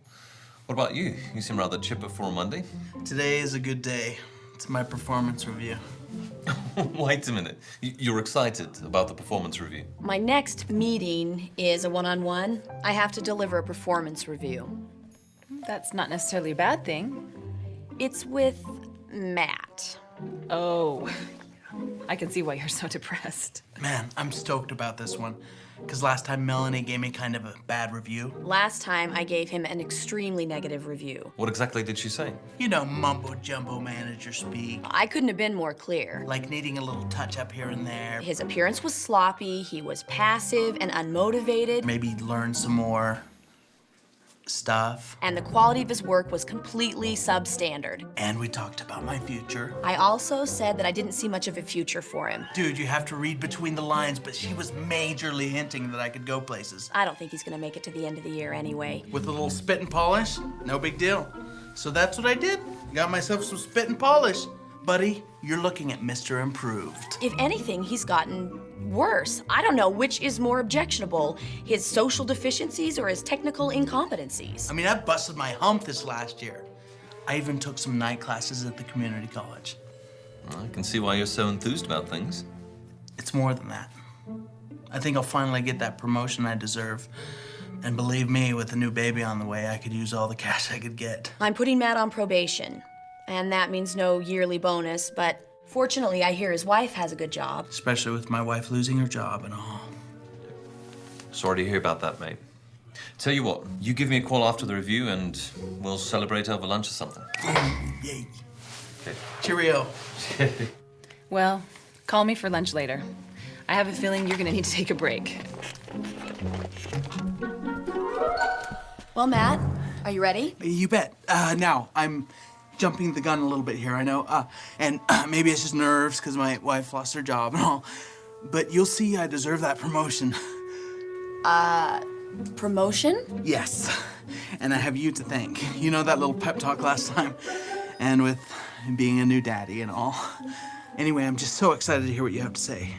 What about you? You seem rather chipper for a Monday. Today is a good day. It's my performance review. Wait a minute. You're excited about the performance review? My next meeting is a one-on-one. I have to deliver a performance review. That's not necessarily a bad thing. It's with Matt. Oh, I can see why you're so depressed. Man, I'm stoked about this one. Because last time Melanie gave me kind of a bad review. Last time I gave him an extremely negative review. What exactly did she say? Mumbo-jumbo manager speak. I couldn't have been more clear. Like needing a little touch-up here and there. His appearance was sloppy, he was passive and unmotivated. Maybe learn some more stuff. And the quality of his work was completely substandard. And we talked about my future. I also said that I didn't see much of a future for him. Dude, you have to read between the lines, but she was majorly hinting that I could go places. I don't think he's gonna make it to the end of the year anyway. With a little spit and polish? No big deal. So that's what I did. Got myself some spit and polish. Buddy, you're looking at Mr. Improved. If anything, he's gotten worse. I don't know which is more objectionable, his social deficiencies or his technical incompetencies. I mean, I busted my hump this last year. I even took some night classes at the community college. I can see why you're so enthused about things. It's more than that. I think I'll finally get that promotion I deserve. And believe me, with a new baby on the way, I could use all the cash I could get. I'm putting Matt on probation. And that means no yearly bonus, but fortunately, I hear his wife has a good job. Especially with my wife losing her job and all. Sorry to hear about that, mate. Tell you what, you give me a call after the review and we'll celebrate over lunch or something. Yay. Cheerio. Well, call me for lunch later. I have a feeling you're gonna need to take a break. Well, Matt, are you ready? You bet. Now, I'm jumping the gun a little bit here, I know. And maybe it's just nerves because my wife lost her job and all. But you'll see I deserve that promotion. Promotion? Yes. And I have you to thank. You know that little pep talk last time? And with being a new daddy and all. Anyway, I'm just so excited to hear what you have to say.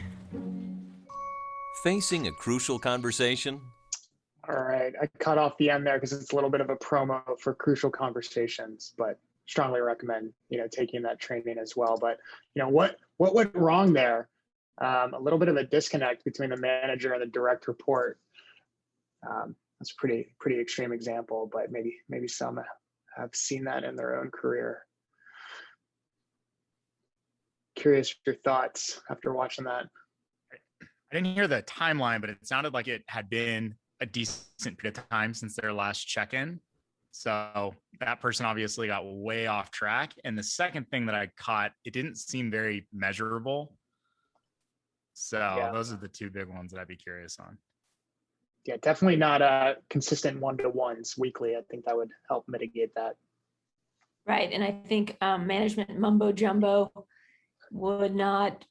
Facing a crucial conversation? All right, I cut off the end there because it's a little bit of a promo for Crucial Conversations, but strongly recommend, taking that training as well. But, what went wrong there? A little bit of a disconnect between the manager and the direct report. That's a pretty extreme example, but maybe some have seen that in their own career. Curious your thoughts after watching that. I didn't hear the timeline, but it sounded like it had been a decent period of time since their last check-in. So that person obviously got way off track. And the second thing that I caught, it didn't seem very measurable. So those are the two big ones that I'd be curious on. Yeah, definitely not consistent one-to-ones weekly. I think that would help mitigate that. Right, and I think management mumbo jumbo would not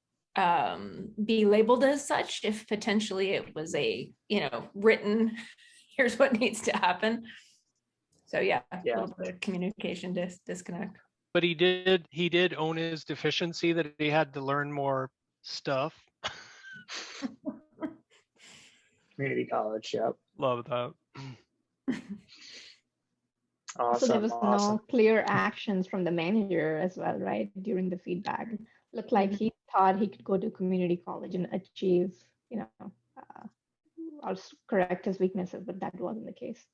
be labeled as such if potentially it was a written here's what needs to happen. So a little bit of communication disconnect. But he did own his deficiency that he had to learn more stuff. Community college, yep. Love that. Awesome. So there was no clear actions from the manager as well, right? During the feedback, looked like he thought he could go to community college and achieve, or correct his weaknesses, but that wasn't the case.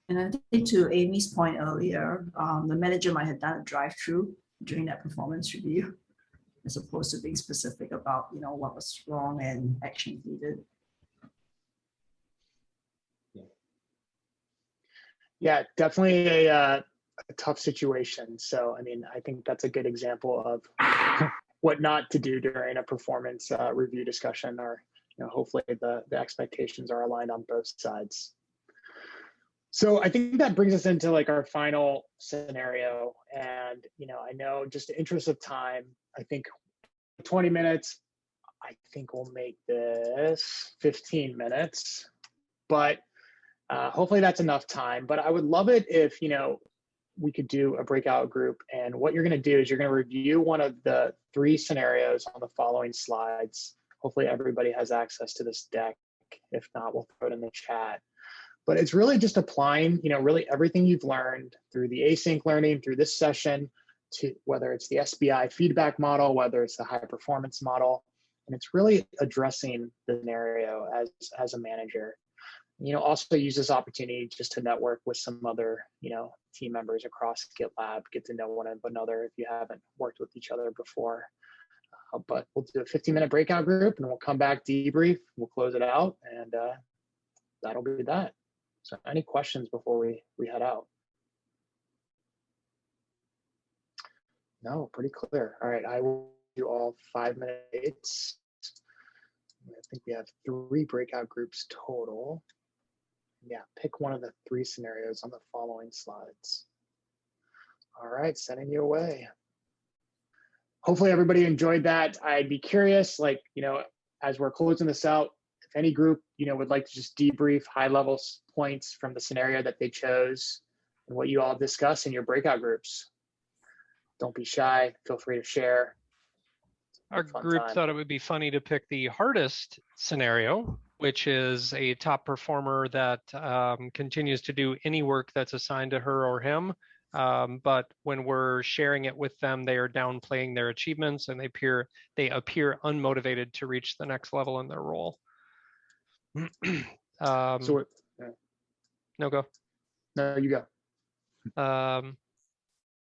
And I think to Amy's point earlier, the manager might have done a drive-through during that performance review, as opposed to being specific about what was wrong and actions needed. Yeah, definitely a tough situation. So, I think that's a good example of what not to do during a performance review discussion, or hopefully the expectations are aligned on both sides. So I think that brings us into our final scenario. And, I know just in interest of time, I think 20 minutes, I think we'll make this 15 minutes, but hopefully that's enough time. But I would love it if, we could do a breakout group. And what you're going to do is you're going to review one of the 3 scenarios on the following slides. Hopefully everybody has access to this deck. If not, we'll throw it in the chat. But it's really just applying, really everything you've learned through the async learning, through this session, to whether it's the SBI feedback model, whether it's the high performance model. And it's really addressing the scenario as a manager. Also use this opportunity just to network with some other, team members across Gitlab, get to know one another if you haven't worked with each other before. But we'll do a 15-minute breakout group and we'll come back, debrief, we'll close it out, and that'll be that. So any questions before we head out? No, pretty clear. All right, I will do all 5 minutes. I think we have 3 breakout groups total. Yeah, pick one of the 3 scenarios on the following slides. All right, sending you away. Hopefully everybody enjoyed that. I'd be curious, as we're closing this out, if any group, would like to just debrief high-level points from the scenario that they chose and what you all discuss in your breakout groups. Don't be shy. Feel free to share. Our group thought it would be funny to pick the hardest scenario, which is a top performer that continues to do any work that's assigned to her or him. But when we're sharing it with them, they are downplaying their achievements and they appear unmotivated to reach the next level in their role. No, go. No, you go.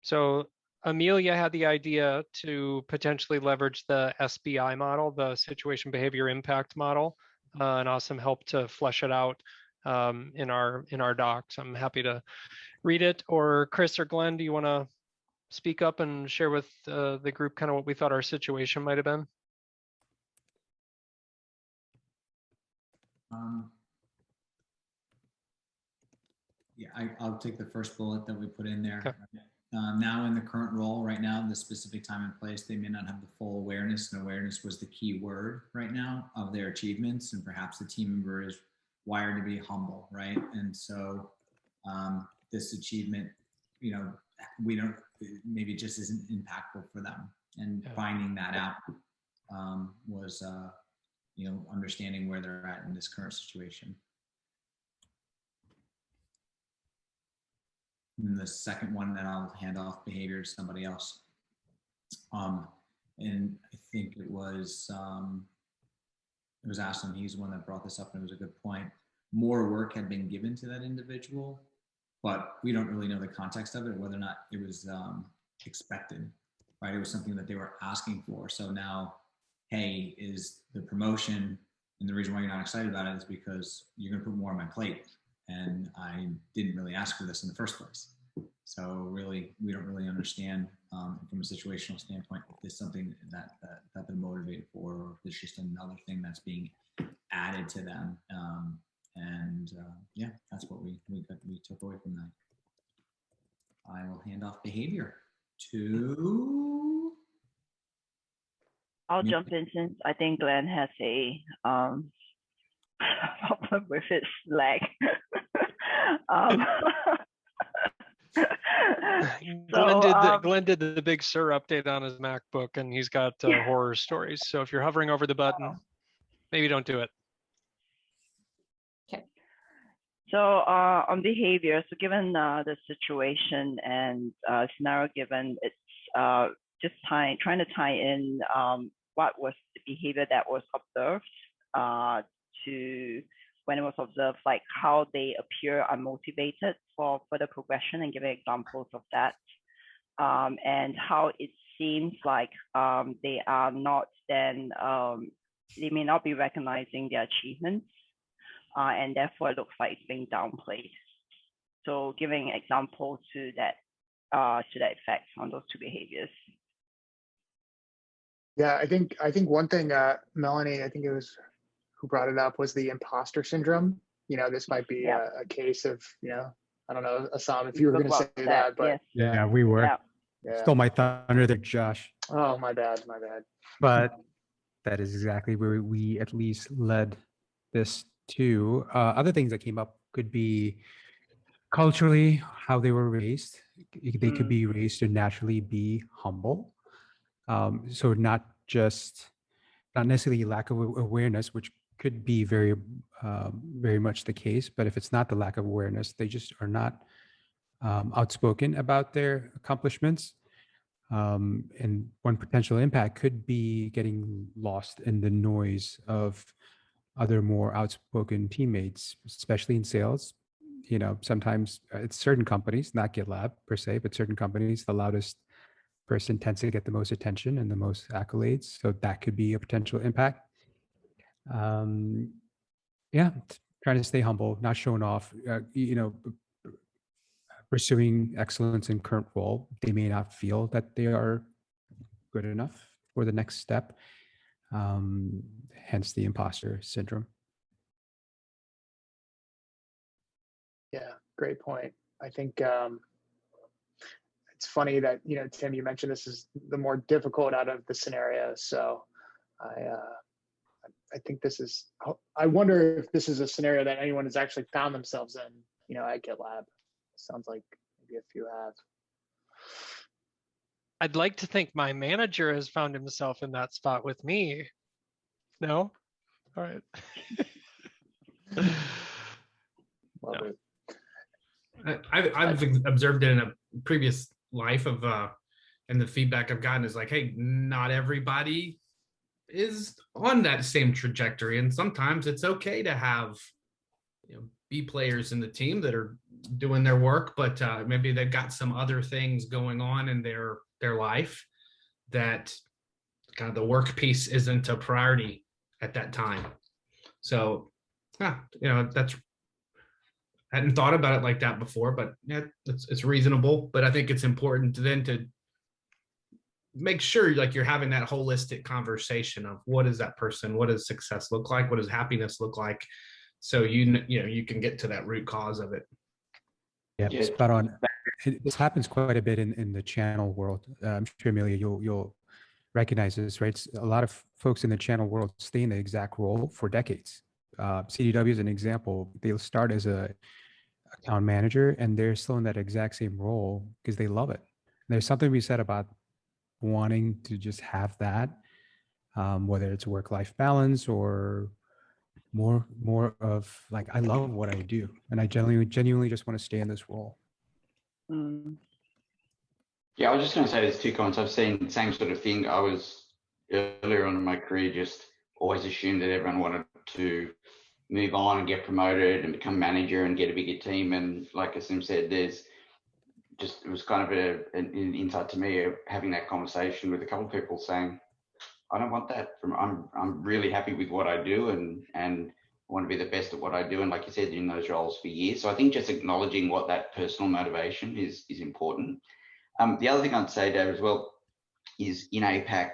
So Amelia had the idea to potentially leverage the SBI model, the situation behavior impact model, and awesome help to flesh it out in our docs. I'm happy to read it. Or Chris or Glenn, do you want to speak up and share with the group kind of what we thought our situation might have been? Yeah, I'll take the first bullet that we put in there. Okay. Now in the current role right now, the specific time and place, they may not have the full awareness, and awareness was the key word right now of their achievements, and perhaps the team member is wired to be humble, right? And so this achievement, you know, we don't, maybe it just isn't impactful for them. And finding that out was, you know, understanding where they're at in this current situation. And the second one, then I'll hand off behavior to somebody else. And I think it was Aslam, he's the one that brought this up, and it was a good point. More work had been given to that individual, but we don't really know the context of it, whether or not it was expected, right? It was something that they were asking for. So now, hey, is the promotion, and the reason why you're not excited about it is because you're gonna put more on my plate. And I didn't really ask for this in the first place. So really, we don't really understand from a situational standpoint, if there's something that they're motivated for, or if it's just another thing that's being added to them. Yeah, that's what we took away from that. I will hand off behavior to. I'll jump in since I think Glenn has a problem with his leg. Glenn did the Big Sur update on his MacBook, and he's got horror stories. So if you're hovering over the button, maybe don't do it. Okay. So on behavior, so given the situation and scenario given, it's just trying to tie in what was the behavior that was observed to when it was observed, like how they appear unmotivated for further progression, and giving examples of that, and how it seems like they are not then, they may not be recognizing their achievements, and therefore it looks like it's being downplayed. So giving examples to that effect on those two behaviors. Yeah, I think one thing, Melanie, I think it was who brought it up, was the imposter syndrome. You know, this might be a case of, you know, I don't know, Assam, if you were going to say that, but yeah, we were. Yeah. Stole my thunder there, Josh. Oh, my bad. But that is exactly where we at least led this to. Other things that came up could be culturally, how they were raised. They could be raised to naturally be humble. So not necessarily lack of awareness, which could be very much the case. But if it's not the lack of awareness, they just are not outspoken about their accomplishments. And one potential impact could be getting lost in the noise of other more outspoken teammates, especially in sales. You know, sometimes it's certain companies, not Gitlab per se, but certain companies, the loudest person tends to get the most attention and the most accolades. So that could be a potential impact. Yeah, trying to stay humble, not showing off, you know, pursuing excellence in current role. They may not feel that they are good enough for the next step. Hence the imposter syndrome. Yeah, great point. I think it's funny that, you know, Tim, you mentioned this is the more difficult out of the scenarios. So I think this is, I wonder if this is a scenario that anyone has actually found themselves in, you know, at GitLab. Sounds like maybe a few have. I'd like to think my manager has found himself in that spot with me. No? All right. Love it. I've observed it in a previous life of, and the feedback I've gotten is like, hey, not everybody is on that same trajectory. And sometimes it's okay to have, you know, B players in the team that are doing their work, but maybe they've got some other things going on in their life that kind of the work piece isn't a priority at that time. So, yeah, you know, I hadn't thought about it like that before, but yeah, it's reasonable. But I think it's important then to make sure like you're having that holistic conversation of what is that person, what does success look like, what does happiness look like, so you can get to that root cause of it. Yeah, spot on. This happens quite a bit in the channel world. I'm sure Amelia, you'll recognize this, right? A lot of folks in the channel world stay in the exact role for decades. CDW is an example. They'll start as a account manager and they're still in that exact same role because they love it. And there's something we said about wanting to just have that, whether it's work-life balance or more of like, I love what I do and I genuinely just want to stay in this role. Yeah, I was just going to say there's two comments. I've seen the same sort of thing. I was earlier on in my career just always assumed that everyone wanted to move on and get promoted and become manager and get a bigger team. And like Asim said, it was kind of an insight to me of having that conversation with a couple of people saying, I don't want that. I'm really happy with what I do and I want to be the best at what I do. And like you said, in those roles for years. So I think just acknowledging what that personal motivation is important. The other thing I'd say, Dave, as well, is in APAC,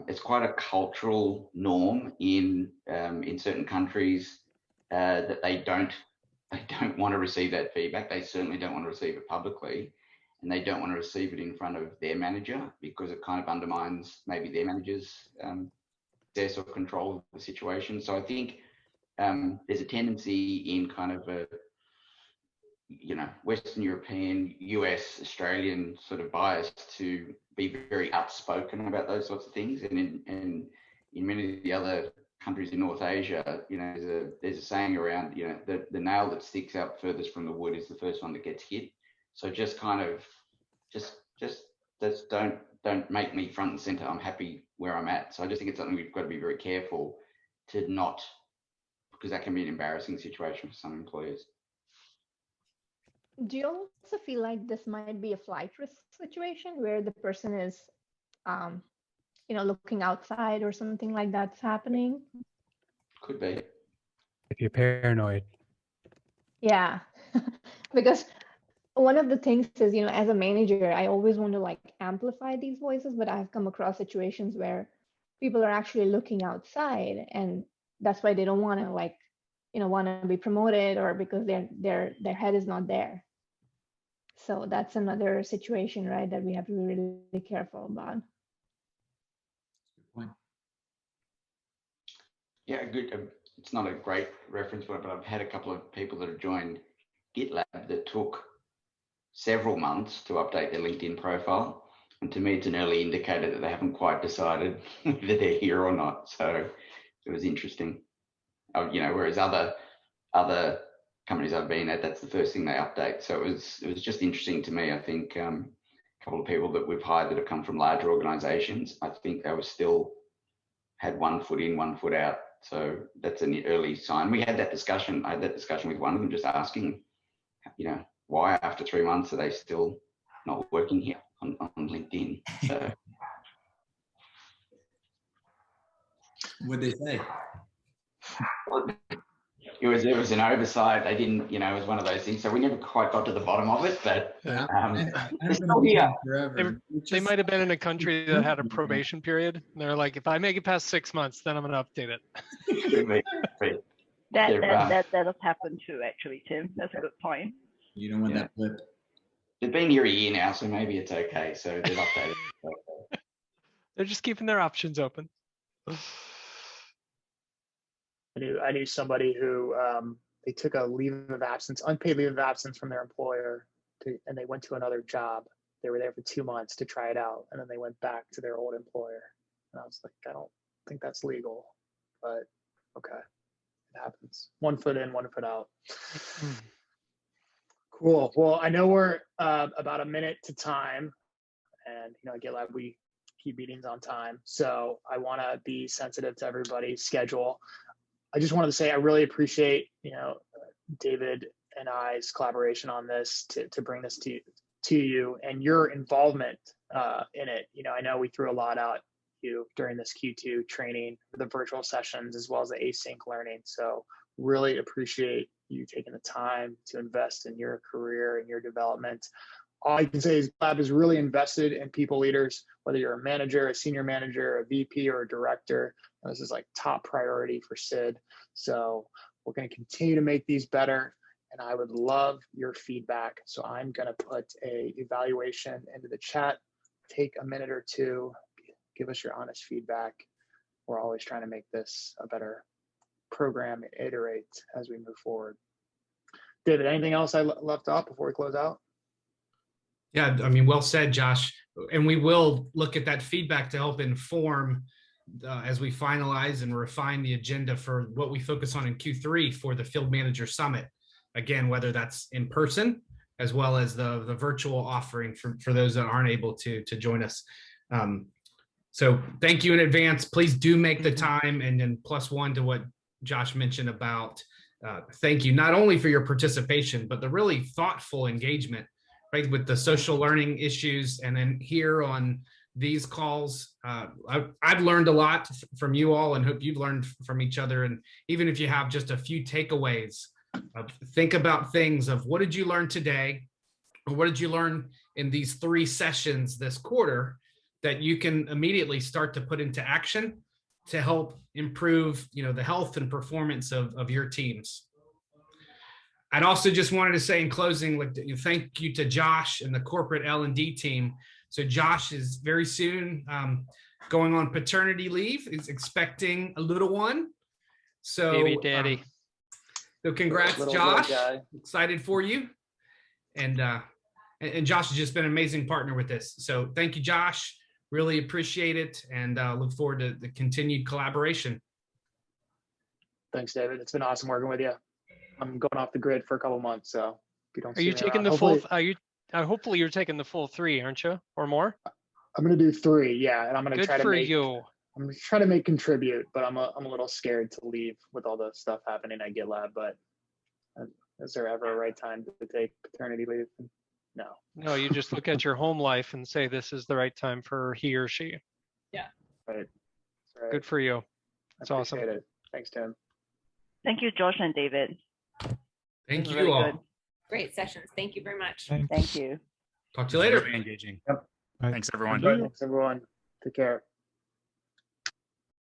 it's quite a cultural norm in certain countries that they don't want to receive that feedback. They certainly don't want to receive it publicly, and they don't want to receive it in front of their manager because it kind of undermines maybe their manager's success or control of the situation. So I think there's a tendency in kind of a Western European, US, Australian sort of bias to be very outspoken about those sorts of things. And in many of the other countries in North Asia, there's a saying around, the nail that sticks out furthest from the wood is the first one that gets hit. So just kind of, just don't make me front and center. I'm happy where I'm at. So I just think it's something we've got to be very careful to not, because that can be an embarrassing situation for some employers. Do you also feel like this might be a flight risk situation where the person is, looking outside or something like that's happening? Could be. If you're paranoid. Yeah, because one of the things is, as a manager, I always want to like amplify these voices, but I've come across situations where people are actually looking outside, and that's why they don't want to want to be promoted, or because their head is not there. So that's another situation, right, that we have to be really careful about. Good point. Yeah, good. It's not a great reference point, but I've had a couple of people that have joined Gitlab that took several months to update their LinkedIn profile. And to me, it's an early indicator that they haven't quite decided whether they're here or not. So it was interesting. Whereas other companies I've been at, that's the first thing they update. So it was just interesting to me. I think a couple of people that we've hired that have come from larger organizations, I think they were still had 1 foot in, 1 foot out. So that's an early sign. I had that discussion with one of them, just asking, why after 3 months are they still not working here on LinkedIn? So What'd they say? It was an oversight. They didn't, it was one of those things. So we never quite got to the bottom of it, but it's still here. They might have been in a country that had a probation period. And they're like, if I make it past 6 months, then I'm going to update it. That does happen too, actually, Tim. That's a good point. You don't want that blip. They've been here a year now, so maybe it's okay. So they've updated. They're just keeping their options open. I knew somebody who they took a leave of absence, unpaid leave of absence from their employer, and they went to another job. They were there for 2 months to try it out, and then they went back to their old employer. And I was like, I don't think that's legal, but okay, it happens. 1 foot in, 1 foot out. Cool. Well, I know we're about a minute to time, and at GitLab we keep meetings on time, so I want to be sensitive to everybody's schedule. I just wanted to say I really appreciate, David and I's collaboration on this to bring this to you and your involvement in it. I know we threw a lot out you during this Q2 training, the virtual sessions, as well as the async learning. So really appreciate you taking the time to invest in your career and your development. all I can say is Gitlab is really invested in people leaders, whether you're a manager, a senior manager, a VP, or a director. This is like top priority for Sid. So we're going to continue to make these better. And I would love your feedback. So I'm going to put a evaluation into the chat. Take a minute or two, give us your honest feedback. We're always trying to make this a better program and iterate as we move forward. David, anything else I left off before we close out? Yeah, I mean, well said, Josh. And we will look at that feedback to help inform as we finalize and refine the agenda for what we focus on in Q3 for the Field Manager Summit. Again, whether that's in person as well as the virtual offering for those that aren't able to join us. So thank you in advance. Please do make the time, and then +1 to what Josh mentioned about thank you not only for your participation, but the really thoughtful engagement, right, with the social learning issues. And then here on these calls, I've learned a lot from you all, and hope you've learned from each other. And even if you have just a few takeaways, think about things of what did you learn today, or what did you learn in these 3 sessions this quarter that you can immediately start to put into action to help improve, the health and performance of your teams. I'd also just wanted to say in closing, thank you to Josh and the corporate L&D team. So Josh is very soon going on paternity leave. He's expecting a little one. So baby daddy. So congrats, little Josh. guy. Excited for you. And Josh has just been an amazing partner with this. So thank you, Josh. Really appreciate it, and look forward to the continued collaboration. Thanks, David. It's been awesome working with you. I'm going off the grid for a couple months, so if you don't Are you taking the full? Are you? Hopefully, you're taking the full 3, aren't you, or more? I'm going to do 3, yeah, and I'm going to try to make. You. I'm going to try to make contribute, but I'm a little scared to leave with all the stuff happening at Gitlab. But is there ever a right time to take paternity leave? No. No, you just look at your home life and say this is the right time for he or she. Yeah. Right. Good for you. That's awesome. It. Thanks, Tim. Thank you, Josh and David. Thank you really all. good. Great sessions. Thank you very much. Thank you. Talk to you later. Really engaging. Yep. Thanks, everyone. Thanks, everyone. Take care.